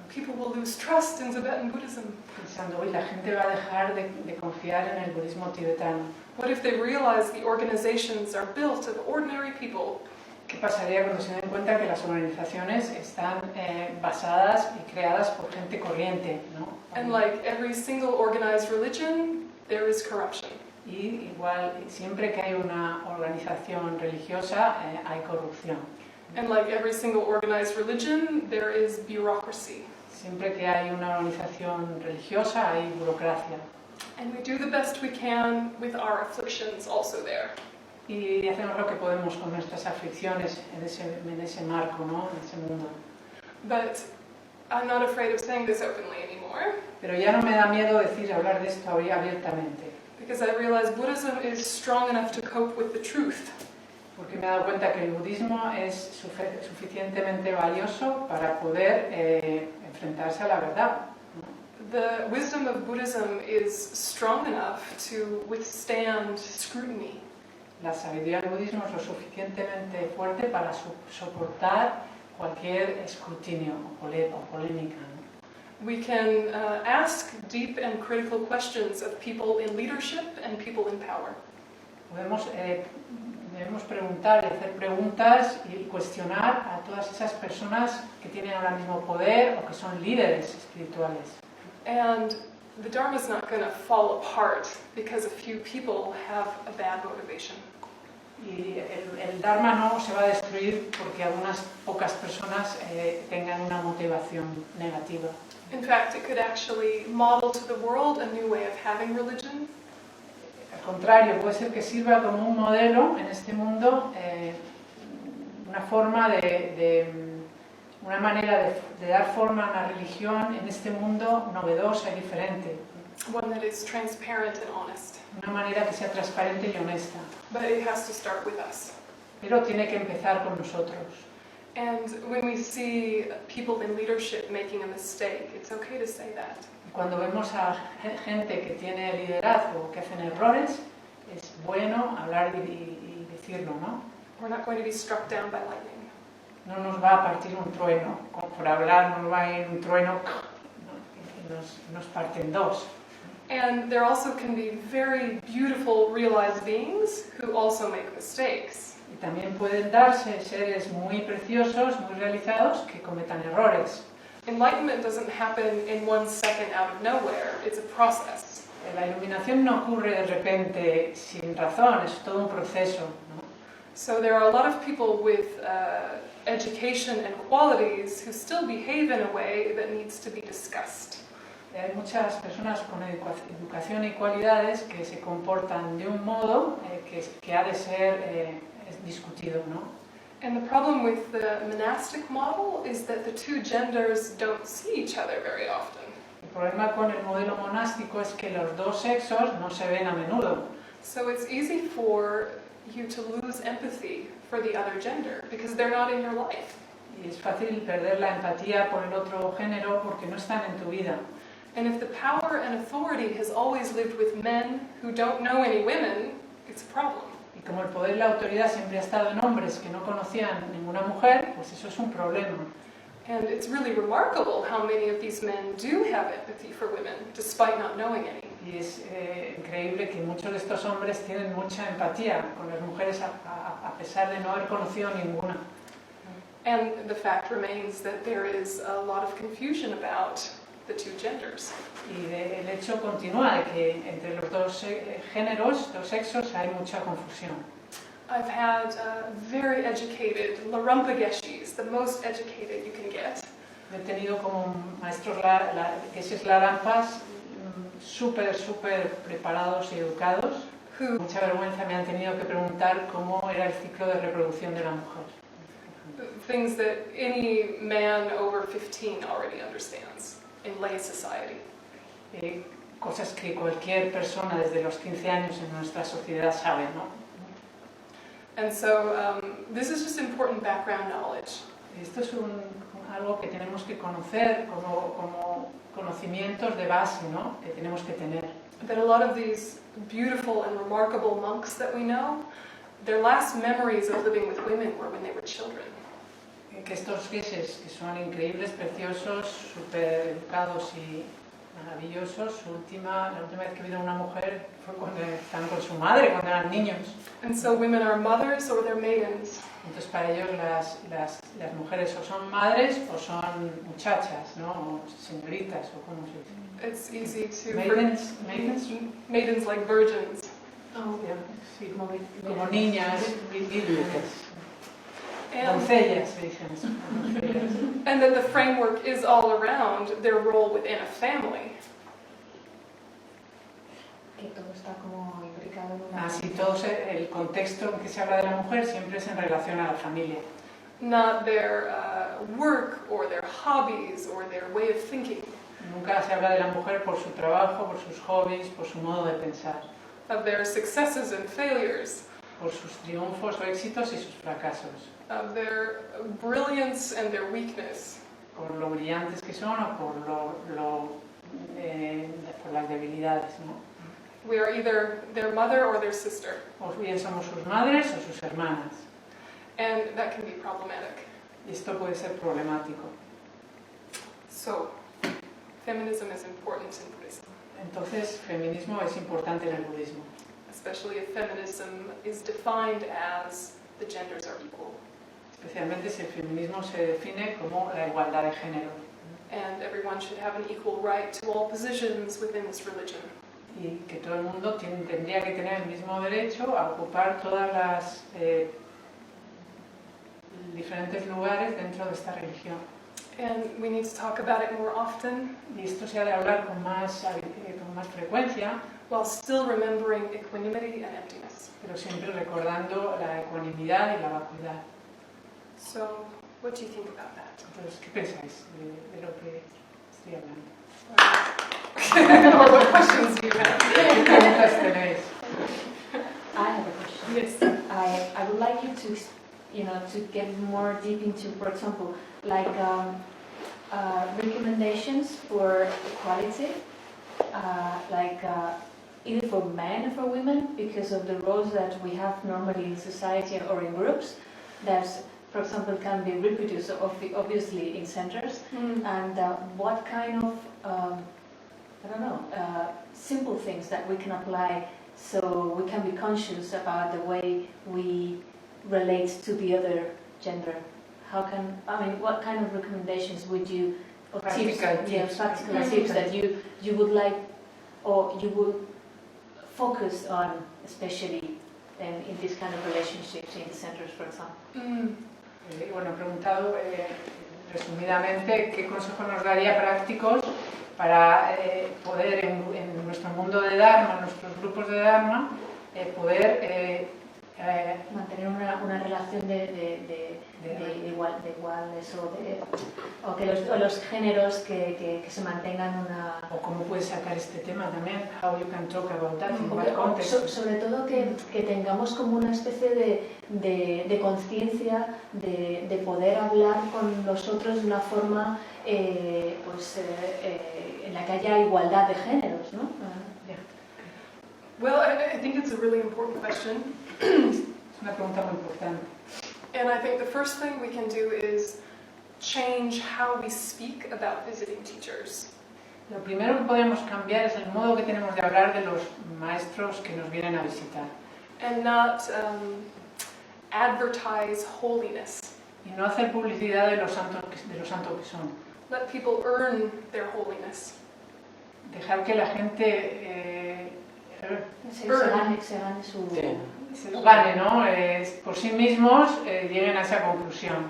People will lose trust in Tibetan Buddhism. Pensando, hoy la gente va a dejar de confiar en el budismo tibetano. What if they realize the organizations are built of ordinary people? ¿Qué pasaría cuando se den cuenta que las organizaciones están basadas y creadas por gente corriente, ¿no? And like every single organized religion, there is corruption. Y igual, siempre que hay una organización religiosa, hay corrupción. And like every single organized religion, there is bureaucracy. Siempre que hay una organización religiosa, hay burocracia. And we do the best we can with our afflictions also there. Y hacemos lo que podemos con nuestras aflicciones en ese marco, ¿no? En ese mundo. But I'm not afraid of saying this openly anymore. Pero ya no me da miedo hablar de esto abiertamente. Because I realize Buddhism is strong enough to cope with the truth. Porque me he dado cuenta que el budismo es suficientemente valioso para poder enfrentarse a la verdad. The wisdom of Buddhism is strong enough to withstand scrutiny. La sabiduría del budismo es lo suficientemente fuerte para soportar cualquier escrutinio o polémica, ¿no? We can ask deep and critical questions of people in leadership and people in power. Debemos preguntar y hacer preguntas y cuestionar a todas esas personas que tienen ahora mismo poder o que son líderes espirituales. And the Dharma is not going to fall apart because a few people have a bad motivation. Y el Dharma no se va a destruir porque algunas pocas personas tengan una motivación negativa. In fact, it could actually model to the world a new way of having religion. Al contrario, puede ser que sirva como un modelo en este mundo, una forma una manera de dar forma a una religión en este mundo novedosa y diferente. One that is transparent and honest. Una manera que sea transparente y honesta. But it has to start with us. Pero tiene que empezar con nosotros. And when we see people in leadership making a mistake, it's okay to say that. Cuando vemos a gente que tiene liderazgo, que hacen errores, es bueno hablar y decirlo, ¿no? We're not going to be struck down by lightning. No nos va a partir un trueno, por hablar no nos va a ir un trueno, y nos parte en dos. And there also can be very beautiful realized beings who also make mistakes. Y también pueden darse seres muy preciosos, muy realizados, que cometan errores. Enlightenment doesn't happen in 1 second out of nowhere. It's a process. La iluminación no ocurre de repente sin razón, es todo un proceso, ¿no? So there are a lot of people with education and qualities who still behave in a way that needs to be discussed. Hay muchas personas con educación y cualidades que se comportan de un modo que ha de ser discutido, ¿no? And the problem with the monastic model is that the two genders don't see each other very often. El problema con el modelo monástico es que los dos sexos no se ven a menudo. So it's easy for you to lose empathy for the other gender because they're not in your life. Y es fácil perder la empatía por el otro género porque no están en tu vida. And if the power and authority has always lived with men who don't know any women, it's a problem. Y como el poder y la autoridad siempre ha estado en hombres que no conocían ninguna mujer, pues eso es un problema. And it's really remarkable how many of these men do have empathy for women, despite not knowing any. Y es increíble que muchos de estos hombres tienen mucha empatía con las mujeres a pesar de no haber conocido ninguna. And the fact remains that there is a lot of confusion about the two genders. Y el hecho continúa de que entre los dos géneros, dos sexos, hay mucha confusión. I've had very educated Larumpageshis, the most educated you can get. He tenido como maestros geshes larampas súper preparados y educados. Mucha vergüenza me han tenido que preguntar cómo era el ciclo de reproducción de la mujer. Things that any man over 15 already understands in lay society. Cosas que cualquier persona desde los 15 años en nuestra sociedad sabe, ¿no? And so this is just important background knowledge. Esto es algo que tenemos que conocer como conocimientos de base, ¿no? Que tenemos que tener. That a lot of these beautiful and remarkable monks that we know, their last memories of living with women were when they were children. Que estos geshes, que son increíbles, preciosos, súper educados y maravillosos, la última vez que vieron una mujer fue cuando estaban con su madre, cuando eran niños. And so women are mothers or they're maidens. Entonces para ellos las mujeres o son madres o son muchachas, ¿no? O señoritas, o como se dice. It's easy to... Maidens. Maidens like virgins. Oh, Sí, como niñas, vírgenes. Doncellas, se dicen eso. And that the framework is all around their role within a family. que todo está como implicado en una... Así todo el contexto en que se habla de la mujer siempre es en relación a la familia. Not their work or their hobbies or their way of thinking. Nunca se habla de la mujer por su trabajo, por sus hobbies, por su modo de pensar. Of their successes and failures. Por sus triunfos o éxitos y sus fracasos. Of their brilliance and their weakness. Por lo brillantes que son o por las debilidades, ¿no? We are either their mother or their sister. O bien somos sus madres o sus hermanas. And that can be problematic. Y esto puede ser problemático. So, feminism is important in Buddhism. Entonces, feminismo es importante en el budismo. Especially if feminism is defined as the genders are equal. Especialmente si el feminismo se define como la igualdad de género. And everyone should have an equal right to all positions within this religion. y que todo el mundo tendría que tener el mismo derecho a ocupar todas las diferentes lugares dentro de esta religión. And we need to talk about it more often, Y esto se ha de hablar con más frecuencia, while still remembering equanimity and emptiness. pero siempre recordando la ecuanimidad y la vacuidad. So, what do you think about that? Entonces, ¿qué pensáis de lo que estoy hablando? Or what questions do you have? ¿Qué preguntas tenéis? I have a question. Yes. I would like you to get more deep into, for example, like recommendations for equality, either for men or for women, because of the roles that we have normally in society or in groups, that, for example, can be reproduced obviously in centers, and what kind of, simple things that we can apply so we can be conscious about the way we relate to the other gender. What kind of recommendations would you, or Practical tips. Practical tips that you would like, or you would focus on, especially in this kind of relationships in centers, for example? Bueno, he preguntado resumidamente qué consejos nos daría prácticos para poder en nuestro mundo de Dharma, en nuestros grupos de Dharma, poder mantener una relación de iguales o que los géneros que se mantengan una... O cómo puedes sacar este tema también, how you can talk about that, in what context. Sobre todo que tengamos como una especie de conciencia de poder hablar con los otros de una forma en la que haya igualdad de géneros, ¿no? Well, I think it's a really important question. Es una pregunta muy importante. And I think the first thing we can do is change how we speak about visiting teachers. Lo primero que podemos cambiar es el modo que tenemos de hablar de los maestros que nos vienen a visitar. And not advertise holiness. Y no hacer publicidad de lo santo que son. Let people earn their holiness. Dejar que la gente Se gane su... se lo gane, ¿no? Por sí mismos lleguen a esa conclusión.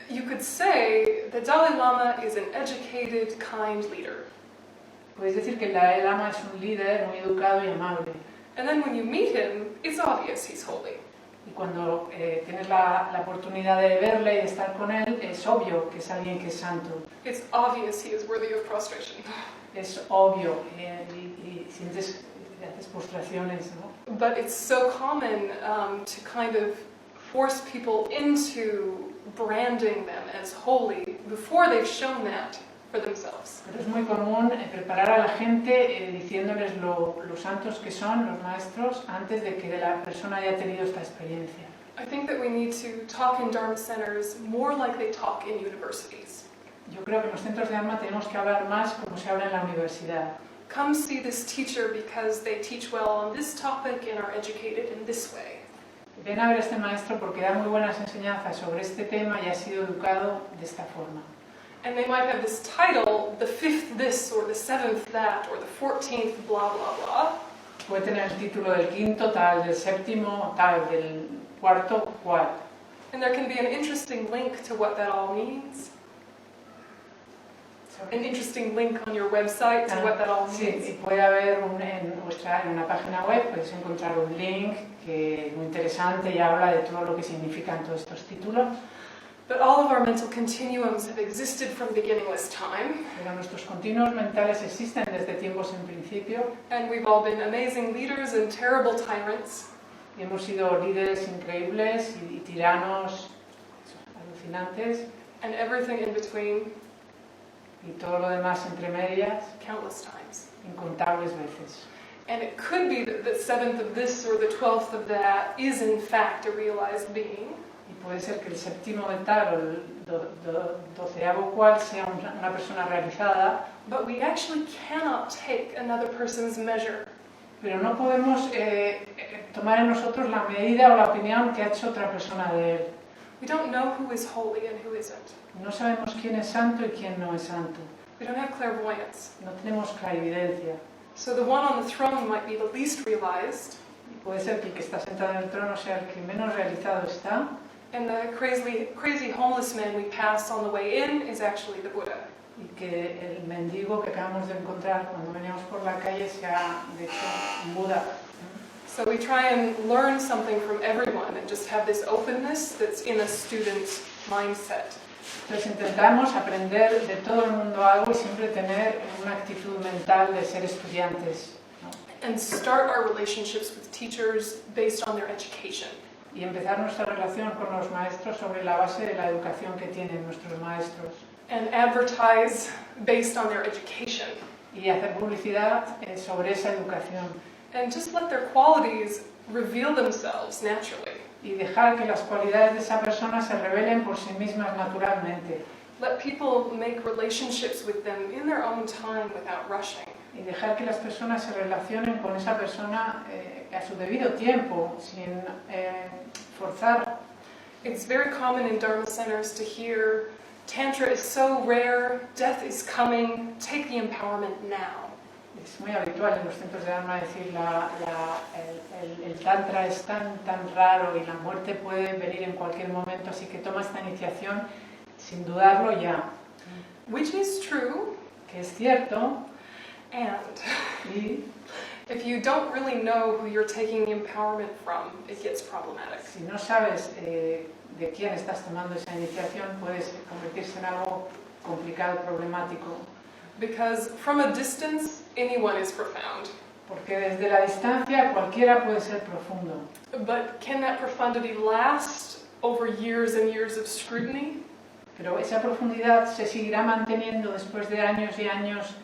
You could say the Dalai Lama is an educated, kind leader. Puedes decir que el Dalai Lama es un líder muy educado y amable. And then when you meet him, it's obvious he's holy. Y cuando tienes la oportunidad de verle y de estar con él, es obvio que es alguien que es santo. It's obvious he is worthy of prostration. Es obvio y sientes, haces postraciones, ¿no? But it's so common to kind of force people into branding them as holy before they've shown that for themselves. Pero es muy común preparar a la gente diciéndoles lo santos que son los maestros antes de que la persona haya tenido esta experiencia. I think that we need to talk in Dharma centers more like they talk in universities. Yo creo que en los centros de Dharma tenemos que hablar más como se habla en la universidad. Come see this teacher because they teach well on this topic and are educated in this way. Ven a ver a este maestro porque da muy buenas enseñanzas sobre este tema y ha sido educado de esta forma. And they might have this title, the 5th this, or the 7th that, or the 14th blah blah blah. Puede tener el título del quinto, tal, del séptimo, tal, del cuarto, cual. And there can be an interesting link to what that all means. An interesting link on your website to what that all means. Sí, y puede haber en una página web, puedes encontrar un link que es muy interesante y habla de todo lo que significan todos estos títulos. But all of our mental continuums have existed from beginningless time. Pero nuestros continuos mentales existen desde tiempos en principio. And we've all been amazing leaders and terrible tyrants. Y hemos sido líderes increíbles y tiranos alucinantes. And everything in between. Y todo lo demás entre medias. Countless times. Incontables veces. And it could be that the 7th of this or the 12th of that is in fact a realized being. Y puede ser que el séptimo de tal o el doceavo cual sea una persona realizada. But we actually cannot take another person's measure. Pero no podemos tomar en nosotros la medida o la opinión que ha hecho otra persona de él. We don't know who is holy and who isn't. No sabemos quién es santo y quién no es santo. We don't have clairvoyance. No tenemos clarividencia. So the one on the throne might be the least realized, Puede ser que el que está sentado en el trono sea el que menos realizado está, and the crazy homeless man we pass on the way in is actually the Buddha. y que el mendigo que acabamos de encontrar cuando veníamos por la calle sea, de hecho, un Buda. So we try and learn something from everyone and just have this openness that's in a student's mindset. Entonces intentamos aprender de todo el mundo algo y siempre tener una actitud mental de ser estudiantes, ¿no? And start our relationships with teachers based on their education. Y empezar nuestra relación con los maestros sobre la base de la educación que tienen nuestros maestros. And advertise based on their education. Y hacer publicidad sobre esa educación. And just let their qualities reveal themselves naturally. Y dejar que las cualidades de esa persona se revelen por sí mismas naturalmente. Let people make relationships with them in their own time without rushing. Y dejar que las personas se relacionen con esa persona a su debido tiempo, sin forzar. It's very common in Dharma centers to hear, Tantra is so rare, death is coming, take the empowerment now. Es muy habitual en los centros de Dharma decir el Tantra es tan raro y la muerte puede venir en cualquier momento, así que toma esta iniciación sin dudarlo ya. Which is true, Que es cierto, and y if you don't really know who you're taking the empowerment from, it gets problematic. si no sabes de quién estás tomando esa iniciación, puedes convertirse en algo complicado, problemático. Because from a distance, anyone is profound. Porque desde la distancia cualquiera puede ser profundo. But can that profundity last over years and years of scrutiny? Pero esa profundidad se seguirá manteniendo después de años y años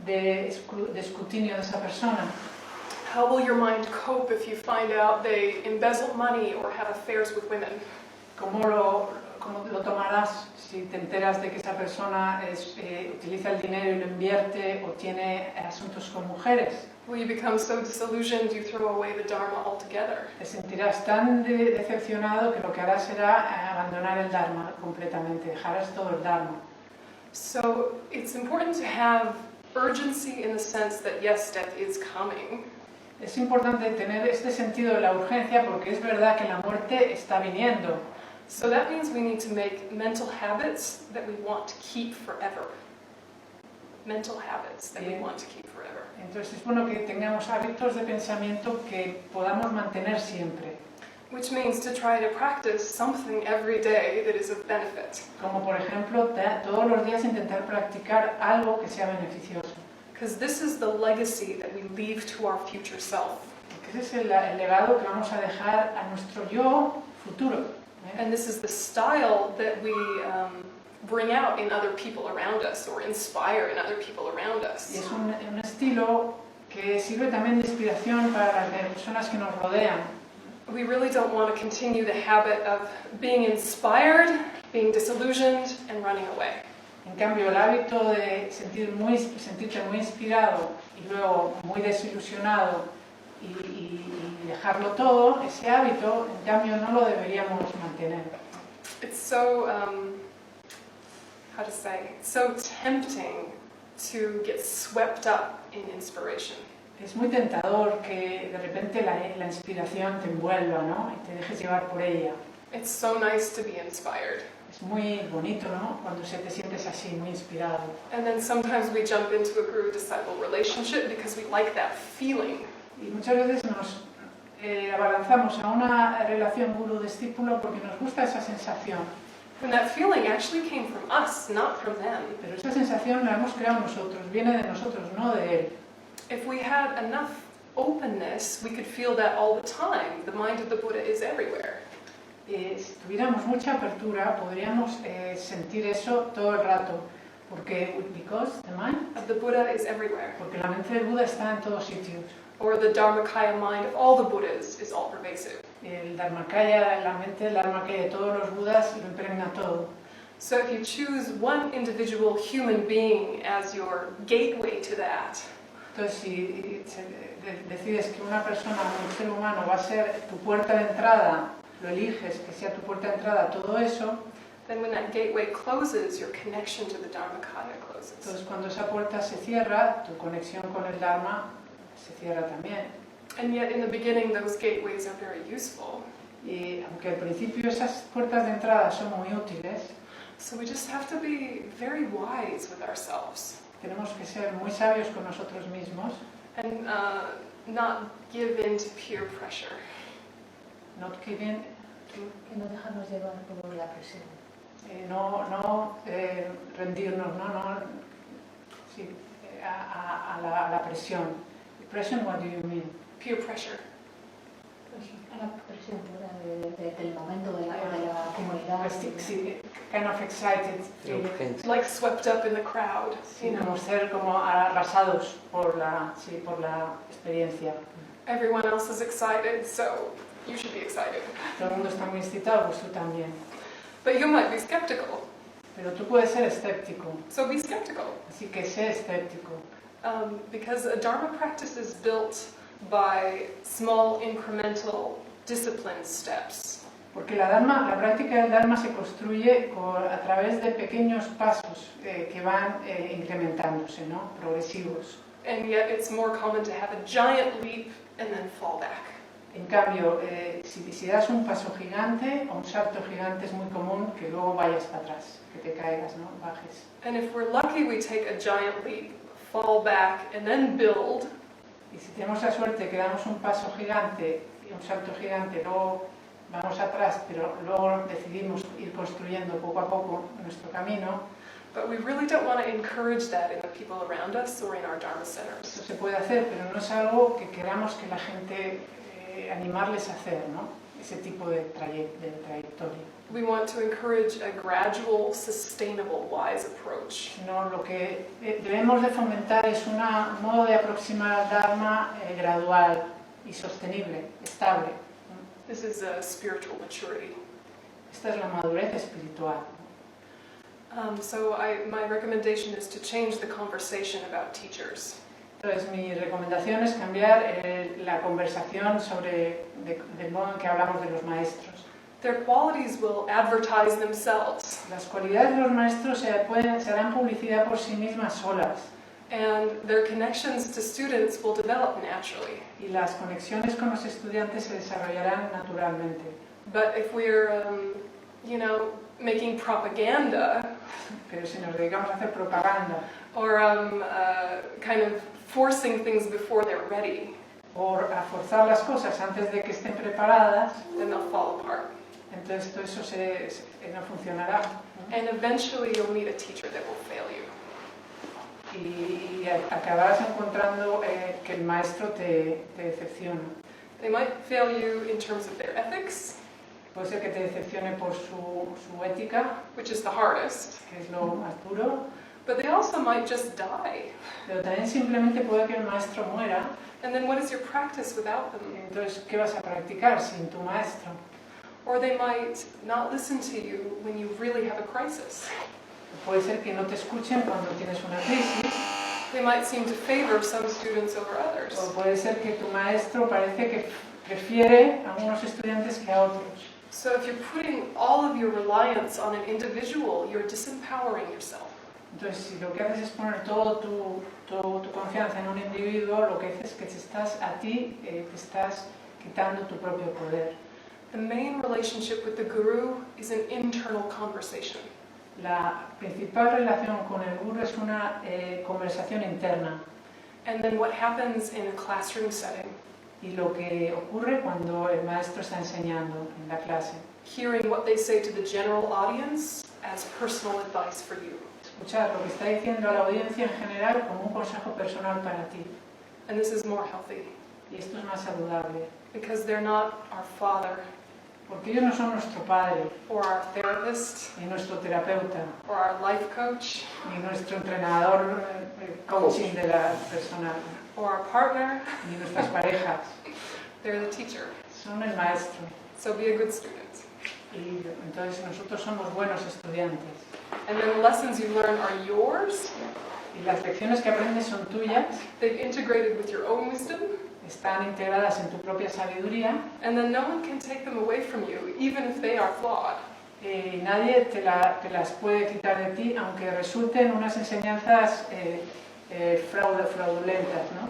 de escrutinio de esa persona. How will your mind cope if you find out they embezzle money or have affairs with women? ¿Cómo lo tomarás si te enteras de que esa persona utiliza el dinero y lo invierte o tiene asuntos con mujeres? Will you become so disillusioned you throw away the Dharma altogether? Te sentirás tan decepcionado que lo que harás será abandonar el Dharma completamente, dejarás todo el Dharma. So it's important to have urgency in the sense that yes, death is coming. Es importante tener este sentido de la urgencia porque es verdad que la muerte está viniendo. So that means we need to make mental habits that we want to keep forever. Mental habits that we want to keep forever. Entonces es bueno que tengamos hábitos de pensamiento que podamos mantener siempre. Which means to try to practice something every day that is of benefit. Como por ejemplo, todos los días intentar practicar algo que sea beneficioso. Because this is the legacy that we leave to our future self. Porque ese es el legado que vamos a dejar a nuestro yo futuro. And this is the style that we bring out in other people around us or inspire in other people around us. Y es un estilo que sirve también de inspiración para las personas que nos rodean. We really don't want to continue the habit of being inspired, being disillusioned, and running away. En cambio, el hábito de sentirte muy inspirado y luego muy desilusionado y dejarlo todo, ese hábito, en cambio, no lo deberíamos mantener. It's so, so tempting to get swept up in inspiration. Es muy tentador que de repente la inspiración te envuelva, ¿no? Y te dejes llevar por ella. It's so nice to be inspired. Es muy bonito, ¿no? Cuando te sientes así, muy inspirado. And then sometimes we jump into a guru-disciple relationship because we like that feeling. Y muchas veces nos abalanzamos a una relación guru-discípulo porque nos gusta esa sensación. And that feeling actually came from us, not from them. Pero esa sensación la hemos creado nosotros, viene de nosotros, no de él. If we had enough openness, we could feel that all the time. The mind of the Buddha is everywhere. Si tuviéramos mucha apertura, podríamos sentir eso todo el rato. Because the mind Of the Buddha is everywhere. Porque la mente del Buda está en todos sitios. Or the Dharmakaya mind of all the Buddhas is all pervasive. El Dharmakaya, la mente del Dharmakaya de todos los Budas lo impregna todo. So if you choose one individual human being as your gateway to that, Entonces, si decides que una persona, un ser humano, va a ser tu puerta de entrada, lo eliges, que sea tu puerta de entrada a todo eso, then when that gateway closes, your connection to the Dharmakaya closes. Entonces, cuando esa puerta se cierra, tu conexión con el Dharma se cierra también. And yet, in the beginning, those gateways are very useful. Y aunque al principio esas puertas de entrada son muy útiles, So we just have to be very wise with ourselves tenemos que ser muy sabios con nosotros mismos, and not give in to peer pressure. not giving, Que no dejarnos llevar por la presión. no rendirnos, sí, a la presión. Presión, what do you mean? Peer pressure. A la presión del momento de la comunidad. Sí, kind of excited, Like swept up in the crowd, you como know. ser como arrasados por la experiencia. Everyone else is excited, so you should be excited. Todo el mundo está muy excitado, pues tú también. But you might be skeptical, Pero tú puedes ser escéptico, so be skeptical. así que sé escéptico. Because a Dharma practice is built by small incremental discipline steps. Porque la práctica del Dharma se construye a través de pequeños pasos que van incrementándose, ¿no? Progresivos. And yet it's more common to have a giant leap and then fall back. En cambio, si das un paso gigante o un salto gigante, es muy común que luego vayas para atrás, que te caigas, ¿no? Bajes. And if we're lucky, we take a giant leap, fall back, and then build. Y si tenemos la suerte que damos un paso gigante y un salto gigante, luego vamos atrás, pero luego decidimos ir construyendo poco a poco nuestro camino, But we really don't want to encourage that in the people around us or in our Dharma centers. eso se puede hacer, pero no es algo que queramos que la gente animarles a hacer, ¿no? Ese tipo de trayectoria. We want to encourage a gradual, sustainable, wise approach. No, lo que debemos de fomentar es un modo de aproximar al Dharma gradual y sostenible, estable. This is a spiritual maturity. Esta es la madurez espiritual. So my recommendation is to change the conversation about teachers. Entonces, mi recomendación es cambiar la conversación del modo en que hablamos de los maestros. Their qualities will advertise themselves, Las cualidades de los maestros se harán publicidad por sí mismas solas, and their connections to students will develop naturally. y las conexiones con los estudiantes se desarrollarán naturalmente. But if we're, making propaganda Pero si nos dedicamos a hacer propaganda or kind of forcing things before they're ready, o a forzar las cosas antes de que estén preparadas, then they'll fall apart. entonces todo eso no funcionará. And eventually you'll meet a teacher that will fail you. Y acabarás encontrando que el maestro te decepciona. They might fail you in terms of their ethics, Puede ser que te decepcione por su ética, which is the hardest, que es lo más duro, but they also might just die. pero también simplemente puede que el maestro muera. And then what is your practice without them? Entonces, ¿qué vas a practicar sin tu maestro? Or they might not listen to you when you really have a crisis. Puede ser que no te escuchen cuando tienes una crisis, They might seem to favor some students over others. o puede ser que tu maestro parece que prefiere a unos estudiantes que a otros. So if you're putting all of your reliance on an individual, you're disempowering yourself. Entonces, si lo que haces es poner toda tu confianza en un individuo, lo que haces es que te estás quitando tu propio poder. The main relationship with the guru is an internal conversation. La principal relación con el guru es una conversación interna. And then what happens in a classroom setting, Y lo que ocurre cuando el maestro está enseñando en la clase. hearing what they say to the general audience as personal advice for you. Escuchar lo que está diciendo a la audiencia en general como un consejo personal para ti. And this is more healthy Y esto es más saludable. because they're not our father Porque ellos no son nuestro padre, or our therapist ni nuestro terapeuta, or our life coach ni nuestro entrenador coaching de la persona, or our partner. ni nuestras parejas. They're the teacher. Son el maestro. So be a good student. Y entonces nosotros somos buenos estudiantes. And then the lessons you learn are yours. Y las lecciones que aprendes son tuyas, They've integrated with your own wisdom. están integradas en tu propia sabiduría, And then no one can take them away from you, even if they are flawed. y nadie te las puede quitar de ti, aunque resulten unas enseñanzas fraudulentas, ¿no?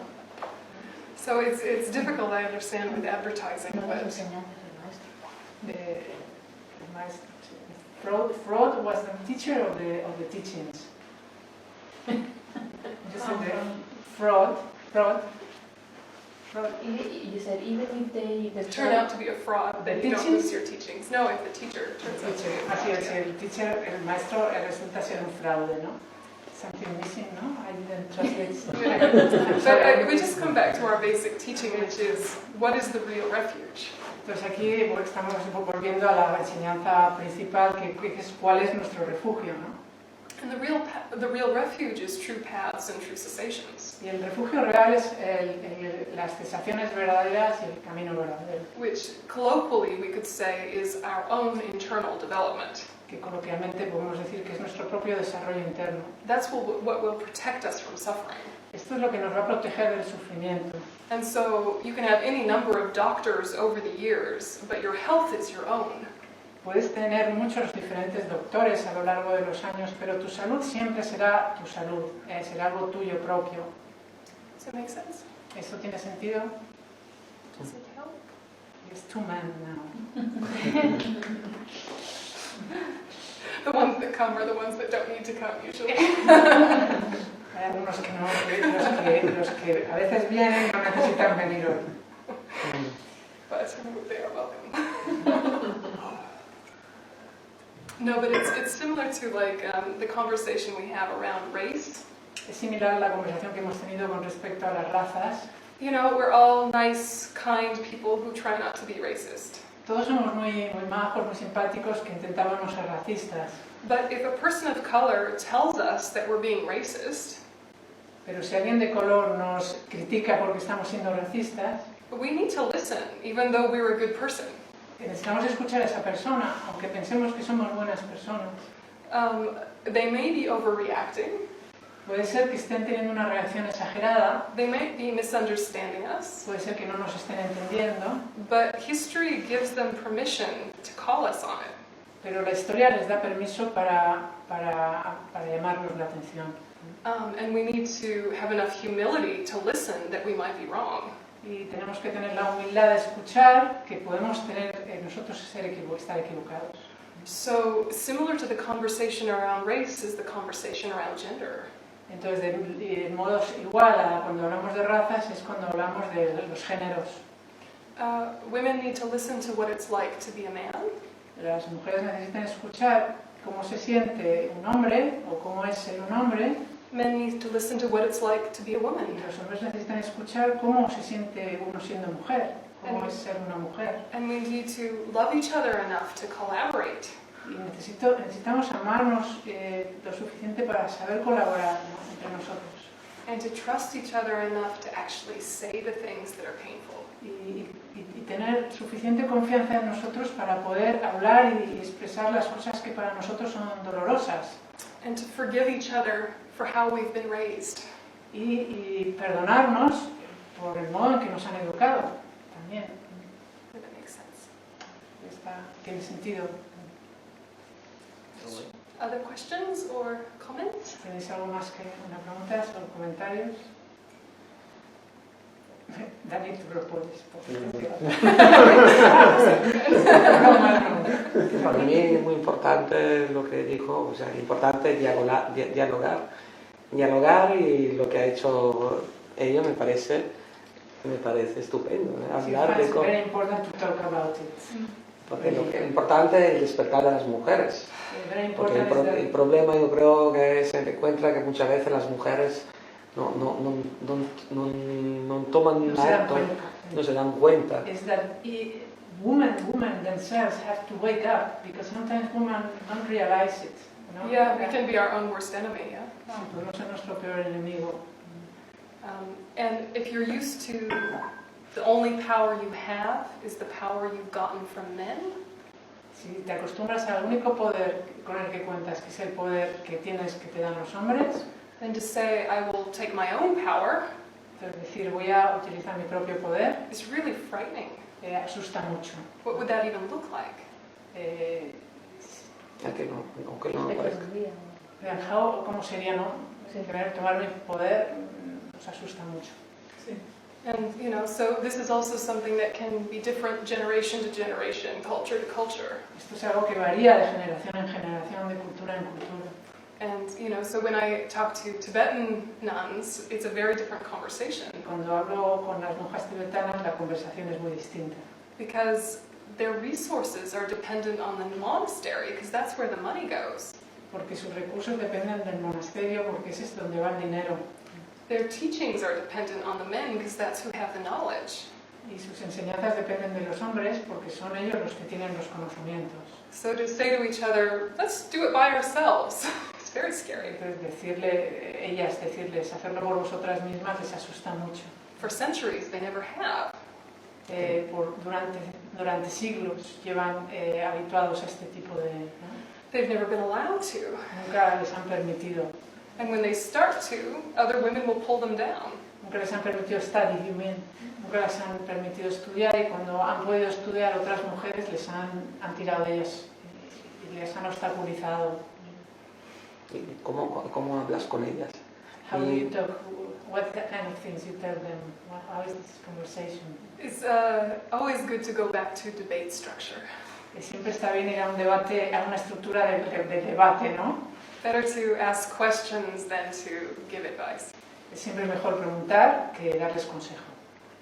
So it's difficult, I understand, with advertising, No but nos enseñanzas del maestro. Freud was the teacher of the teachings. Just Freud. You said even if they turn out to be a fraud, then you don't teachings? lose your teachings. No, if the teacher turns out to be a fraud. Así es, Yeah. el maestro resulta ser un fraude, ¿no? Something missing, no? I didn't translate. But we just come back to our basic teaching, which is, what is the real refuge? Entonces aquí estamos volviendo a la enseñanza principal, que es cuál es nuestro refugio, ¿no? And the real refuge is true paths and true cessations. Y el refugio real es las cesaciones verdaderas y el camino verdadero. Which colloquially we could say is our own internal development. Que coloquialmente podemos decir que es nuestro propio desarrollo interno. That's what will protect us from suffering. Esto es lo que nos va a proteger del sufrimiento. And so you can have any number of doctors over the years, but your health is your own. Puedes tener muchos diferentes doctores a lo largo de los años, pero tu salud siempre será tu salud, será algo tuyo propio. Does that make sense? ¿Esto tiene sentido? Does it help? It's two men now. The ones that come are the ones that don't need to come usually. Hay algunos que no, los que a veces vienen no necesitan venir hoy. But they are welcome. No, but it's similar to like the conversation we have around race. Es similar a la conversación que hemos tenido con respecto a las razas. You know, we're all nice, kind people who try not to be racist. Todos somos muy majos, muy simpáticos, que intentamos no ser racistas. But if a person of color tells us that we're being racist, pero si alguien de color nos critica porque estamos siendo racistas, we need to listen, even though we're a good person. Necesitamos escuchar a esa persona, aunque pensemos que somos buenas personas. They may be overreacting. Puede ser que estén teniendo una reacción exagerada. They may be misunderstanding us. Puede ser que no nos estén entendiendo. But history gives them permission to call us on it. Pero la historia les da permiso para llamarnos la atención. And we need to have enough humility to listen that we might be wrong. Y tenemos que tener la humildad de escuchar que podemos tener nosotros estar equivocados. So, similar to the conversation around race is the conversation around gender. Entonces, de modo igual a cuando hablamos de razas es cuando hablamos de los géneros. Women need to listen to what it's like to be a man. Las mujeres necesitan escuchar cómo se siente un hombre o cómo es ser un hombre. Men need to listen to what it's like to be a woman. Y los hombres necesitan escuchar cómo se siente uno siendo mujer, cómo es ser una mujer. And we need to love each other enough to collaborate. Y necesitamos amarnos lo suficiente para saber colaborar, ¿no?, entre nosotros. And to trust each other enough to actually say the things that are painful. Y tener suficiente confianza en nosotros para poder hablar y expresar las cosas que para nosotros son dolorosas. And to forgive each other for how we've been raised. Y perdonarnos por el modo en que nos han educado también. If that makes sense. Tiene sentido. Other questions or comments? ¿Tenéis algo más que una pregunta o comentarios? Dani, tú respondes. Para mí es muy importante lo que dijo, o sea, importante dialogar y lo que ha hecho ella me parece estupendo, ¿eh? Hablar de cosas. Very important to talk about it. Porque lo que es importante es despertar a las mujeres. Porque el That problema yo creo que se encuentra que muchas veces las mujeres no toman acto, no se dan cuenta. is that women themselves have to wake up because sometimes women don't realize it. You know? Yeah, we can be our own worst enemy, yeah? Sí, podemos ser nuestro peor enemigo. And if you're used to the only power you have is the power you've gotten from men, Si te acostumbras al único poder con el que cuentas, que es el poder que tienes que te dan los hombres, then to say, I will take my own power, es decir, voy a utilizar mi propio poder, is really frightening. asusta mucho. What would that even look like? aunque no lo parezca. ¿Cómo sería, no? Sí. Tomar el poder nos asusta mucho. And, so this is also something that can be different generation to generation, culture to culture. Esto es algo que varía de generación en generación, de cultura en cultura. And, so when I talk to Tibetan nuns, it's a very different conversation. Y cuando hablo con las monjas tibetanas, la conversación es muy distinta. Because their resources are dependent on the monastery, because that's where the money goes. Porque sus recursos dependen del monasterio, porque es donde va el dinero. Their teachings are dependent on the men, because that's who have the knowledge. Y sus enseñanzas dependen de los hombres, porque son ellos los que tienen los conocimientos. So to say to each other, let's do it by ourselves, it's very scary. Entonces decirles, hacerlo por vosotras mismas les asusta mucho. For centuries, they never have. Durante siglos llevan habituados a este tipo de... ¿no? They've never been allowed to. Nunca les han permitido. And when they start to, other women will pull them down. Nunca les han permitido study, nunca les han permitido estudiar, y cuando han podido estudiar, otras mujeres les han tirado de ellas y les han obstaculizado. ¿Y cómo hablas con ellas? How do you talk? What kind of things you tell them? How is this conversation? It's always good to go back to debate structure. Siempre está bien ir a un debate, a una estructura de debate, ¿no? Better to ask questions than to give advice. Es siempre mejor preguntar que darles consejo.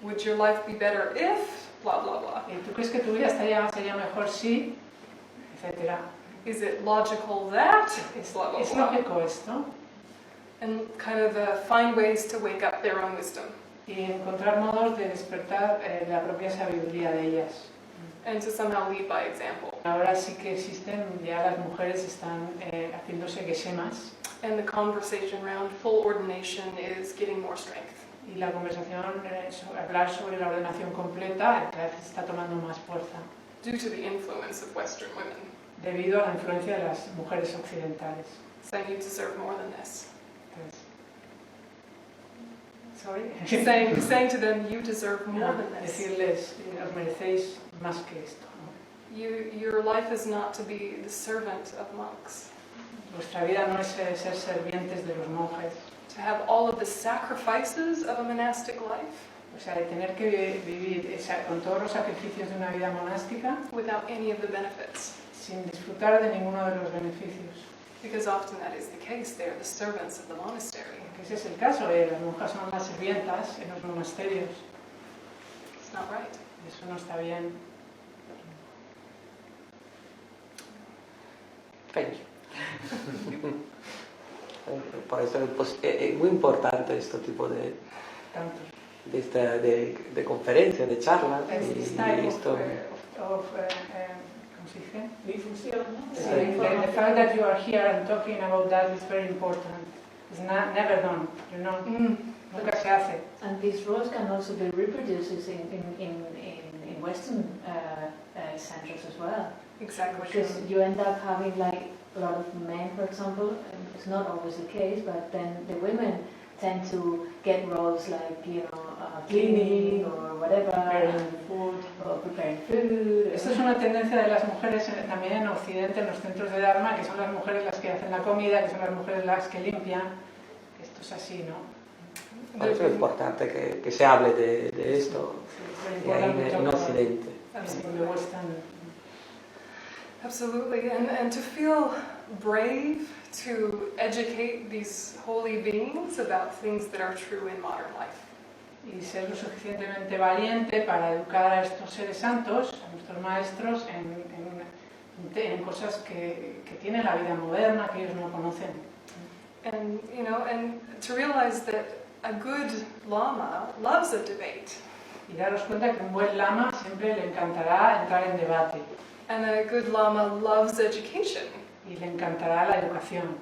Would your life be better if blah blah blah? ¿Tú crees que tu vida sería mejor si, etcétera? Is it logical that blah blah ¿Es blah? lógico esto? And kind of find ways to wake up their own wisdom. Y encontrar modos de despertar la propia sabiduría de ellas. And to somehow lead by example. Ahora sí que existen, ya las mujeres están haciéndose geshemas. And the conversation around full ordination is getting more strength. Y la conversación, hablar sobre la ordenación completa, cada vez está tomando más fuerza. Due to the influence of Western women. Debido a la influencia de las mujeres occidentales. Saying you deserve more than this. Entonces, saying to them, you deserve more than this. Decirles, os merecéis más que esto. ¿No? Your life is not to be the servant of monks. Vuestra vida no es ser servientes de los monjes. To have all of the sacrifices of a monastic life. O sea, de tener que vivir con todos los sacrificios de una vida monástica. Without any of the benefits. Sin disfrutar de ninguno de los beneficios. Because often that is the case. They are the servants of the monastery. Porque ese es el caso, las monjas son las sirvientas en los monasterios. It's not right. Eso no está bien. Thank you. Por eso es muy importante este tipo de conferencias, de charlas. Y esto ¿cómo se dice? Difusión, ¿no? The fact that you are here and talking about that is very important. It's never done, you know. Nunca se hace. And these roles can also be reproduced in Western centers as well. Exactly. Because you end up having like a lot of men, for example, and it's not always the case, but then the women tend to get roles like, cleaning or whatever, preparing food. Esto es una tendencia de las mujeres también en Occidente, en los centros de Dharma, que son las mujeres las que hacen la comida, que son las mujeres las que limpian. Esto es así, ¿no? Por eso es importante que se hable de esto en Occidente. Absolutely, and to feel brave to educate these holy beings about things that are true in modern life. Y ser lo suficientemente valiente para educar a estos seres santos, a nuestros maestros, en cosas que tienen la vida moderna, que ellos no conocen. And to realize that a good lama loves a debate. Y daros cuenta que un buen lama siempre le encantará entrar en debate. And a good lama loves education. Y le encantará la educación.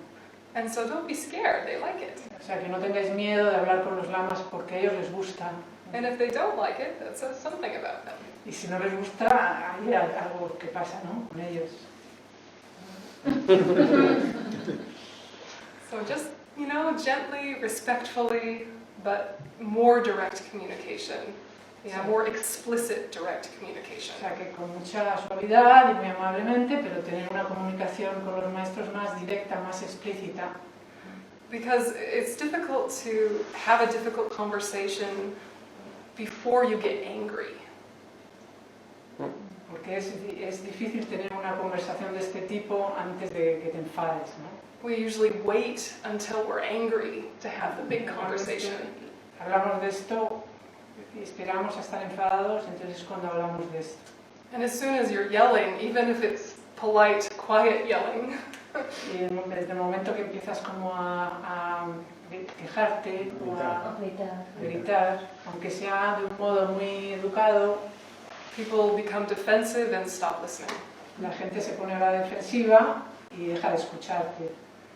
And so don't be scared, they like it. O sea, que no tengáis miedo de hablar con los lamas porque a ellos les gusta. And if they don't like it, that says something about them. Y si no les gusta, hay algo que pasa, ¿no? Con ellos. So just, gently, respectfully, but more direct communication Yeah, more explicit direct communication. O sea, que con mucha suavidad y muy amablemente, pero tener una comunicación con los maestros más directa, más explícita. Because it's difficult to have a difficult conversation before you get angry. Porque es difícil tener una conversación de este tipo antes de que te enfades, ¿no? We usually wait until we're angry to have the big conversation. Hablamos de esto y esperamos a estar enfadados, entonces cuando hablamos de esto. And as soon as you're yelling, even if it's polite, quiet yelling, Y desde el momento que empiezas como a quejarte o a gritar, aunque sea de un modo muy educado, people become defensive and stop listening. la gente se pone a la defensiva y deja de escucharte.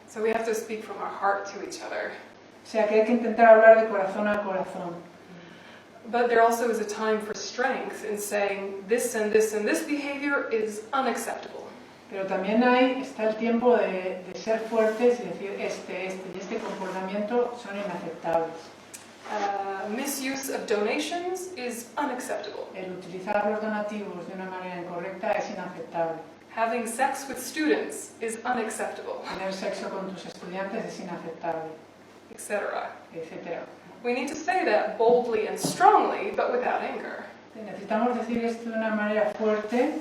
So we have to speak from our heart to each other. O sea que hay que intentar hablar de corazón a corazón. But there also is a time for strength in saying this and this and this behavior is unacceptable. Pero también está el tiempo de ser fuertes y decir este comportamiento son inaceptables. Misuse of donations is unacceptable. El utilizar los donativos de una manera incorrecta es inaceptable. Having sex with students is unacceptable, Tener sexo con tus estudiantes es inaceptable, etc. etc. We need to say that boldly and strongly, but without anger. Necesitamos decir esto de una manera fuerte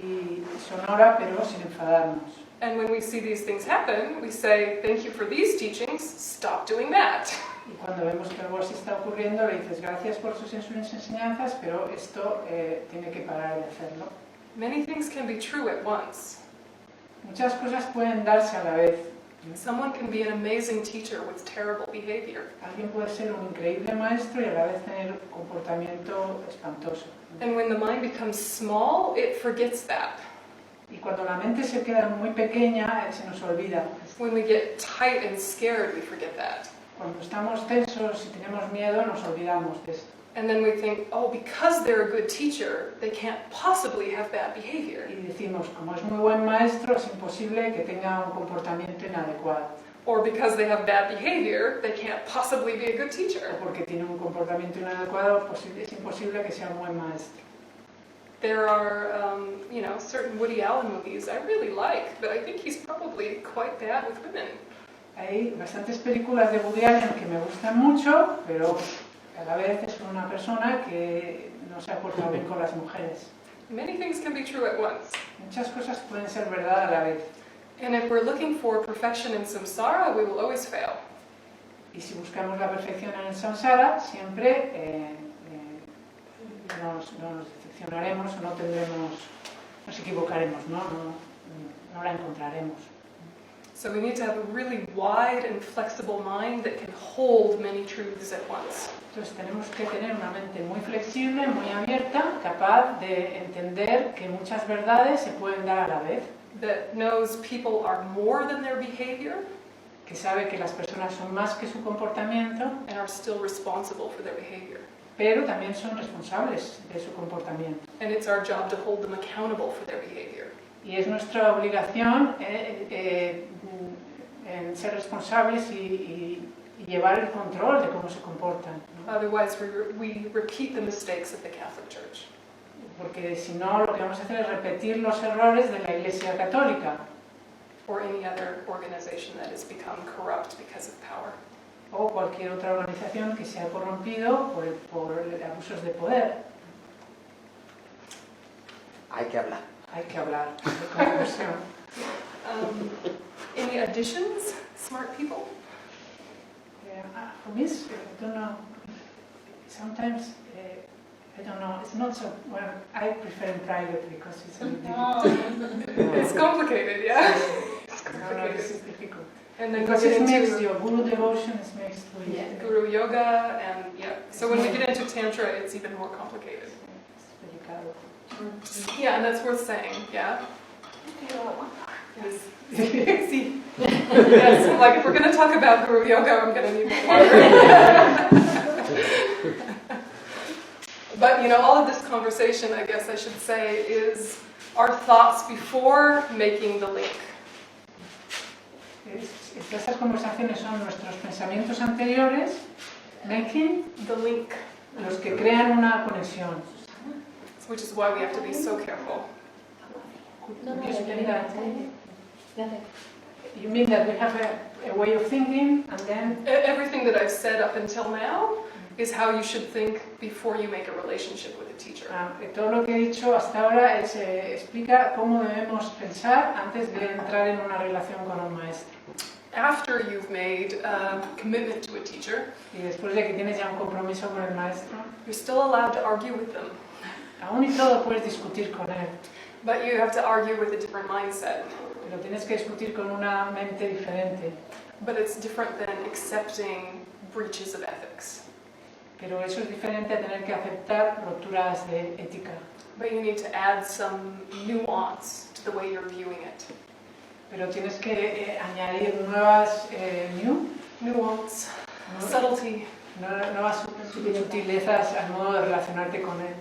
y sonora, pero sin enfadarnos. And when we see these things happen, we say, thank you for these teachings, stop doing that. Y cuando vemos que algo así está ocurriendo, le dices gracias por sus enseñanzas, pero esto tiene que parar de hacerlo. Many things can be true at once. Muchas cosas pueden darse a la vez. Someone can be an amazing teacher with terrible behavior. Alguien puede ser un increíble maestro y a la vez tener un comportamiento espantoso. And when the mind becomes small, it forgets that. Y cuando la mente se queda muy pequeña, se nos olvida. When we get tight and scared, we forget that. Cuando estamos tensos y tenemos miedo, nos olvidamos de esto. And then we think, oh, because they're a good teacher, they can't possibly have bad behavior. Y decimos, como es muy buen maestro, es imposible que tenga un comportamiento inadecuado. Or because they have bad behavior, they can't possibly be a good teacher. O porque tiene un comportamiento inadecuado, es imposible que sea un buen maestro. There are, certain Woody Allen movies I really like, but I think he's probably quite bad with women. Hay bastantes películas de Woody Allen que me gustan mucho, pero a la vez es una persona que no se ha portado bien con las mujeres. Many things can be true at once. Muchas cosas pueden ser verdad a la vez. And if we're looking for perfection in samsara, we will always fail. Y si buscamos la perfección en el samsara, siempre nos decepcionaremos o nos equivocaremos, no la encontraremos. So we need to have a really wide and flexible mind that can hold many truths at once. Entonces tenemos que tener una mente muy flexible, muy abierta, capaz de entender que muchas verdades se pueden dar a la vez. That knows people are more than their behavior Que sabe que las personas son más que su comportamiento, and are still responsible for their behavior. pero también son responsables de su comportamiento. And it's our job to hold them accountable for their behavior. Y es nuestra obligación en ser responsables y llevar el control de cómo se comportan, ¿no? Otherwise, we repeat the mistakes of the Catholic Church. Porque si no, lo que vamos a hacer es repetir los errores de la Iglesia Católica Or any other organization that has become corrupt because of power. o cualquier otra organización que se ha corrompido por abusos de poder. Hay que hablar. Hay que hablar de conversión. Any additions, smart people? For me, I don't know. Sometimes, I don't know. It's not so well. I prefer in private because it's a bit difficult. It's complicated, yeah. It's No, this is complicated. difficult. And then Because we it's get mixed. into Your guru devotion is mixed with Guru Yoga, and yeah. So when we get into Tantra, it's even more complicated. it's delicado. Yeah, and that's worth saying, yeah? Yes. See? Yes, like if we're going to talk about Guru Yoga, I'm going to need more water. But, all of this conversation, I guess I should say, is our thoughts before making the link. Estas conversaciones son nuestros pensamientos anteriores, making The link. los que crean una conexión. Which is why we have to be so careful. You mean that we have a way of thinking, and then Everything that I've said up until now is how you should think before you make a relationship with a teacher. todo lo que he dicho hasta ahora explica cómo debemos pensar antes de entrar en una relación con un maestro. After you've made a commitment to a teacher, Y después de que tienes ya un compromiso con el maestro, you're still allowed to argue with them, aún y todo puedes discutir con él, but you have to argue with a different mindset. pero tienes que discutir con una mente diferente. But it's different than accepting breaches of ethics. Pero eso es diferente a tener que aceptar rupturas de ética. But you need to add some nuance to the way you're viewing it. Pero tienes que añadir nuevas Nuance, subtlety. nuevas sutilezas al modo de relacionarte con él.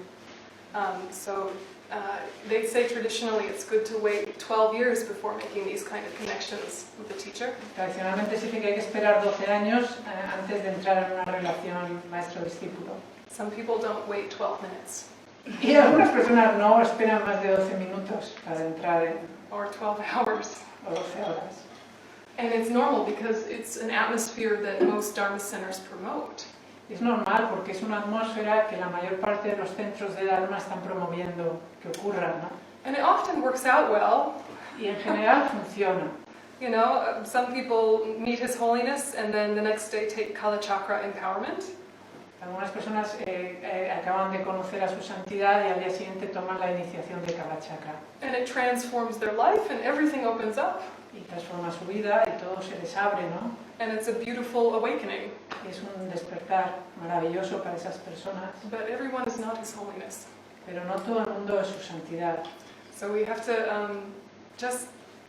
They say traditionally it's good to wait 12 years before making these kind of connections with a teacher. Tradicionalmente se dice que hay que esperar 12 años antes de entrar en una relación maestro-discípulo. Some people don't wait 12 minutes Y algunas personas no esperan más de 12 minutos para entrar en or 12 hours. o 12 horas. And it's normal because it's an atmosphere that most Dharma centers promote. Es normal porque es una atmósfera que la mayor parte de los centros de Dharma están promoviendo que ocurra, ¿no? And it often works out well. Y en general funciona. You know, some people meet His Holiness and then the next day take Kala Chakra empowerment. Algunas personas acaban de conocer a su santidad y al día siguiente toman la iniciación de Kala Chakra. And it transforms their life and everything opens up. Y transforma su vida y todo se les abre, ¿no? And it's a beautiful awakening. Es un despertar maravilloso para esas personas, But everyone is not His Holiness. pero no todo el mundo es su santidad. So we have to just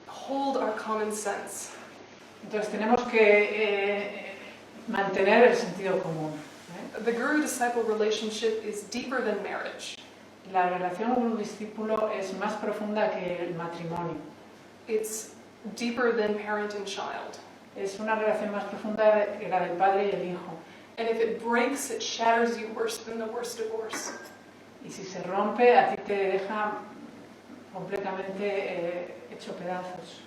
hold our common sense. Entonces tenemos que mantener el sentido común. The guru-disciple relationship is deeper than marriage. La relación guru-discípulo es más profunda que el matrimonio. It's deeper than parent and child. Es una relación más profunda que la del padre y el hijo. And if it breaks, it shatters you worse than the worst divorce. Y si se rompe, a ti te deja completamente hecho pedazos.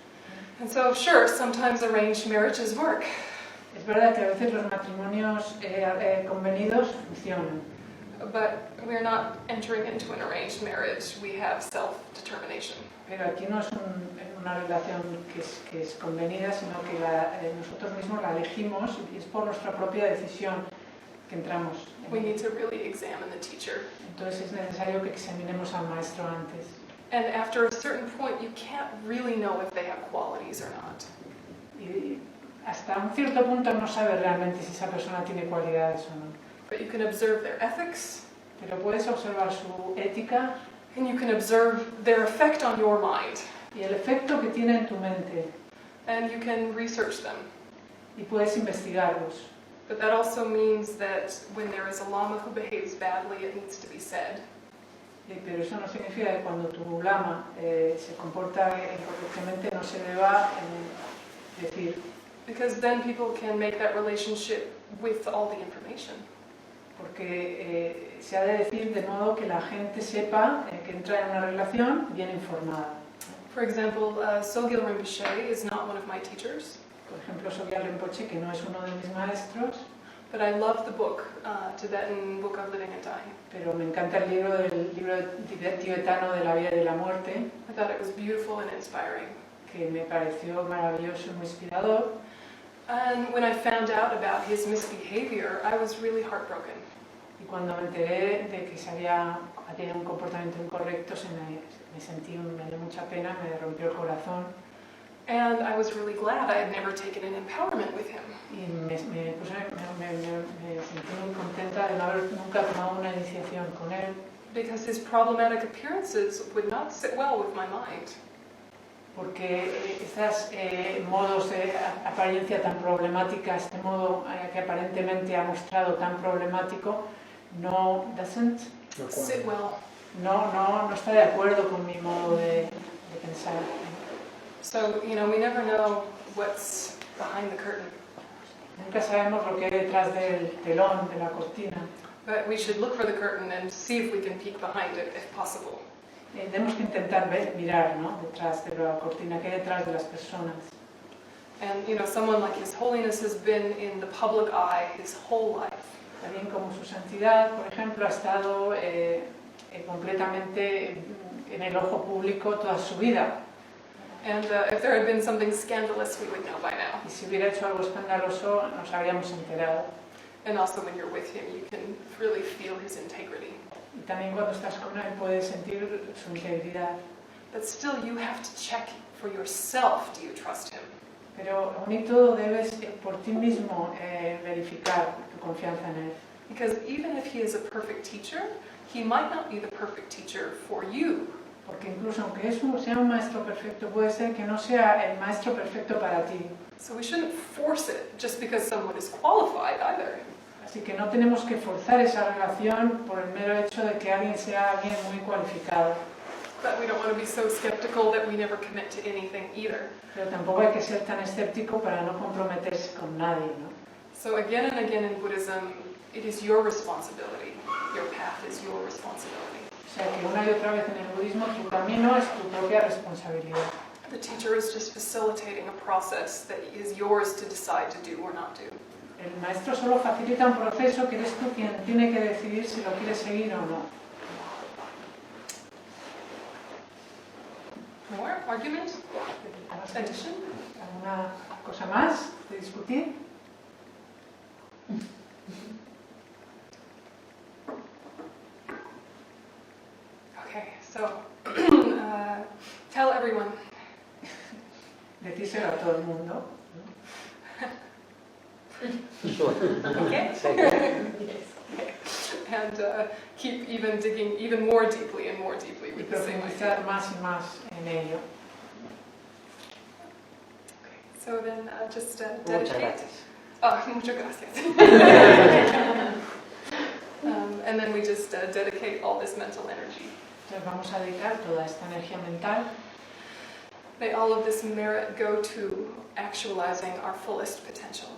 And so, sure, sometimes arranged marriages work. Es verdad que a veces los matrimonios convenidos funcionan, But we're not entering into an arranged marriage. We have self-determination. pero aquí no es una relación que es convenida, sino que nosotros mismos la elegimos y es por nuestra propia decisión que entramos. We need to really examine the teacher. Entonces es necesario que examinemos al maestro antes. And after a certain point, you can't really know if they have qualities or not. Y hasta un cierto punto no sabes realmente si esa persona tiene cualidades o no. But you can observe their ethics, Pero puedes observar su ética and you can observe their effect on your mind. y el efecto que tiene en tu mente And you can research them. y puedes investigarlos. But that also means that when there is a lama who behaves badly, it needs to be said. Pero eso no significa que cuando tu lama se comporta incorrectamente no se deba decir. Because then people can make that relationship with all the information. Porque se ha de decir de modo que la gente sepa que entra en una relación bien informada. For example, Sogyal Rinpoche is not one of my teachers, Por ejemplo, Sogyal Rinpoche, que no es uno de mis maestros, but I love the book, Tibetan Book of Living and Dying. pero me encanta el libro tibetano de la vida y de la muerte, I thought it was beautiful and inspiring. que me pareció maravilloso y muy inspirador. And when I found out about his misbehavior, I was really heartbroken. Y cuando me enteré de que había tenido un comportamiento incorrecto, me dio mucha pena, me rompió el corazón. And I was really glad I had never taken an empowerment with him. Y me sentí muy contenta de no haber nunca tomado una iniciación con él, Because his problematic appearances would not sit well with my mind. porque estos modos de apariencia tan problemática, este modo que aparentemente ha mostrado tan problemático, no Sit well. no está de acuerdo con mi modo de pensar. So, we never know what's behind the curtain. Nunca sabemos lo que hay detrás del telón, de la cortina. But we should look for the curtain and see if we can peek behind it, if possible. Tenemos que intentar mirar, ¿no?, detrás de la cortina, que hay detrás de las personas. And, someone like His Holiness has been in the public eye his whole life. También como su santidad, por ejemplo, ha estado completamente en el ojo público toda su vida. And if there had been something scandalous, we would know by now. Y si hubiera hecho algo escandaloso, nos habríamos enterado. And also when you're with Him, you can really feel His integrity. Y también cuando estás con él puedes sentir su integridad. But still, you have to check for yourself, do you trust Him? Pero aún y todo debes por ti mismo verificar tu confianza en él. Because even if He is a perfect teacher, He might not be the perfect teacher for you. Porque incluso aunque sea un maestro perfecto, puede ser que no sea el maestro perfecto para ti. So we shouldn't force it just because someone is qualified either. Así que no tenemos que forzar esa relación por el mero hecho de que alguien sea alguien muy cualificado. But we don't want to be so skeptical that we never commit to anything either. Pero tampoco hay que ser tan escéptico para no comprometerse con nadie, ¿no? So again and again in Buddhism, it is your responsibility. Your path is your responsibility. O sea que una y otra vez en el budismo tu camino es tu propia responsabilidad. The teacher is just facilitating a process that is yours to decide to do or not do. El maestro solo facilita un proceso que eres tú quien tiene que decidir si lo quieres seguir o no. More argument? Addition? ¿Alguna cosa más de discutir? Okay, so tell everyone. Decírselo a todo el mundo. Okay? And keep even digging even more deeply and more deeply Y with the same profundizar idea. más y más en ello. Okay, so then just Muchas dedicate. gracias. Oh, muchas gracias. And then we just dedicate all this mental energy. Entonces vamos a dedicar toda esta energía mental. May all of this merit go to actualizing our fullest potential.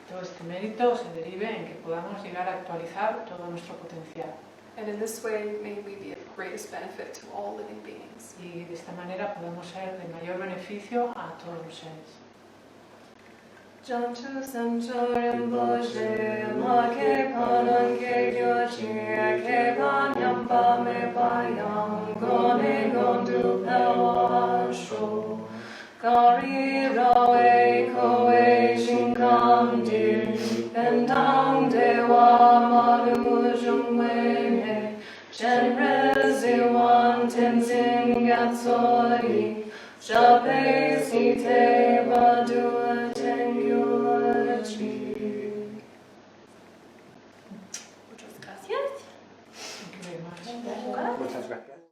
Todo este mérito se derive en que podamos llegar a actualizar todo nuestro potencial. And in this way, may we be of greatest benefit to all living beings. Y de esta manera podemos ser de mayor beneficio a todos los seres. Jantu sancharim bhoje ma ke panan ke gyochi ke panyam pa me payam gone gondu pawasho kari rawe koe shinkam dir pendang dewa manujum wene shenrezi wan tenzin gatsoi shape site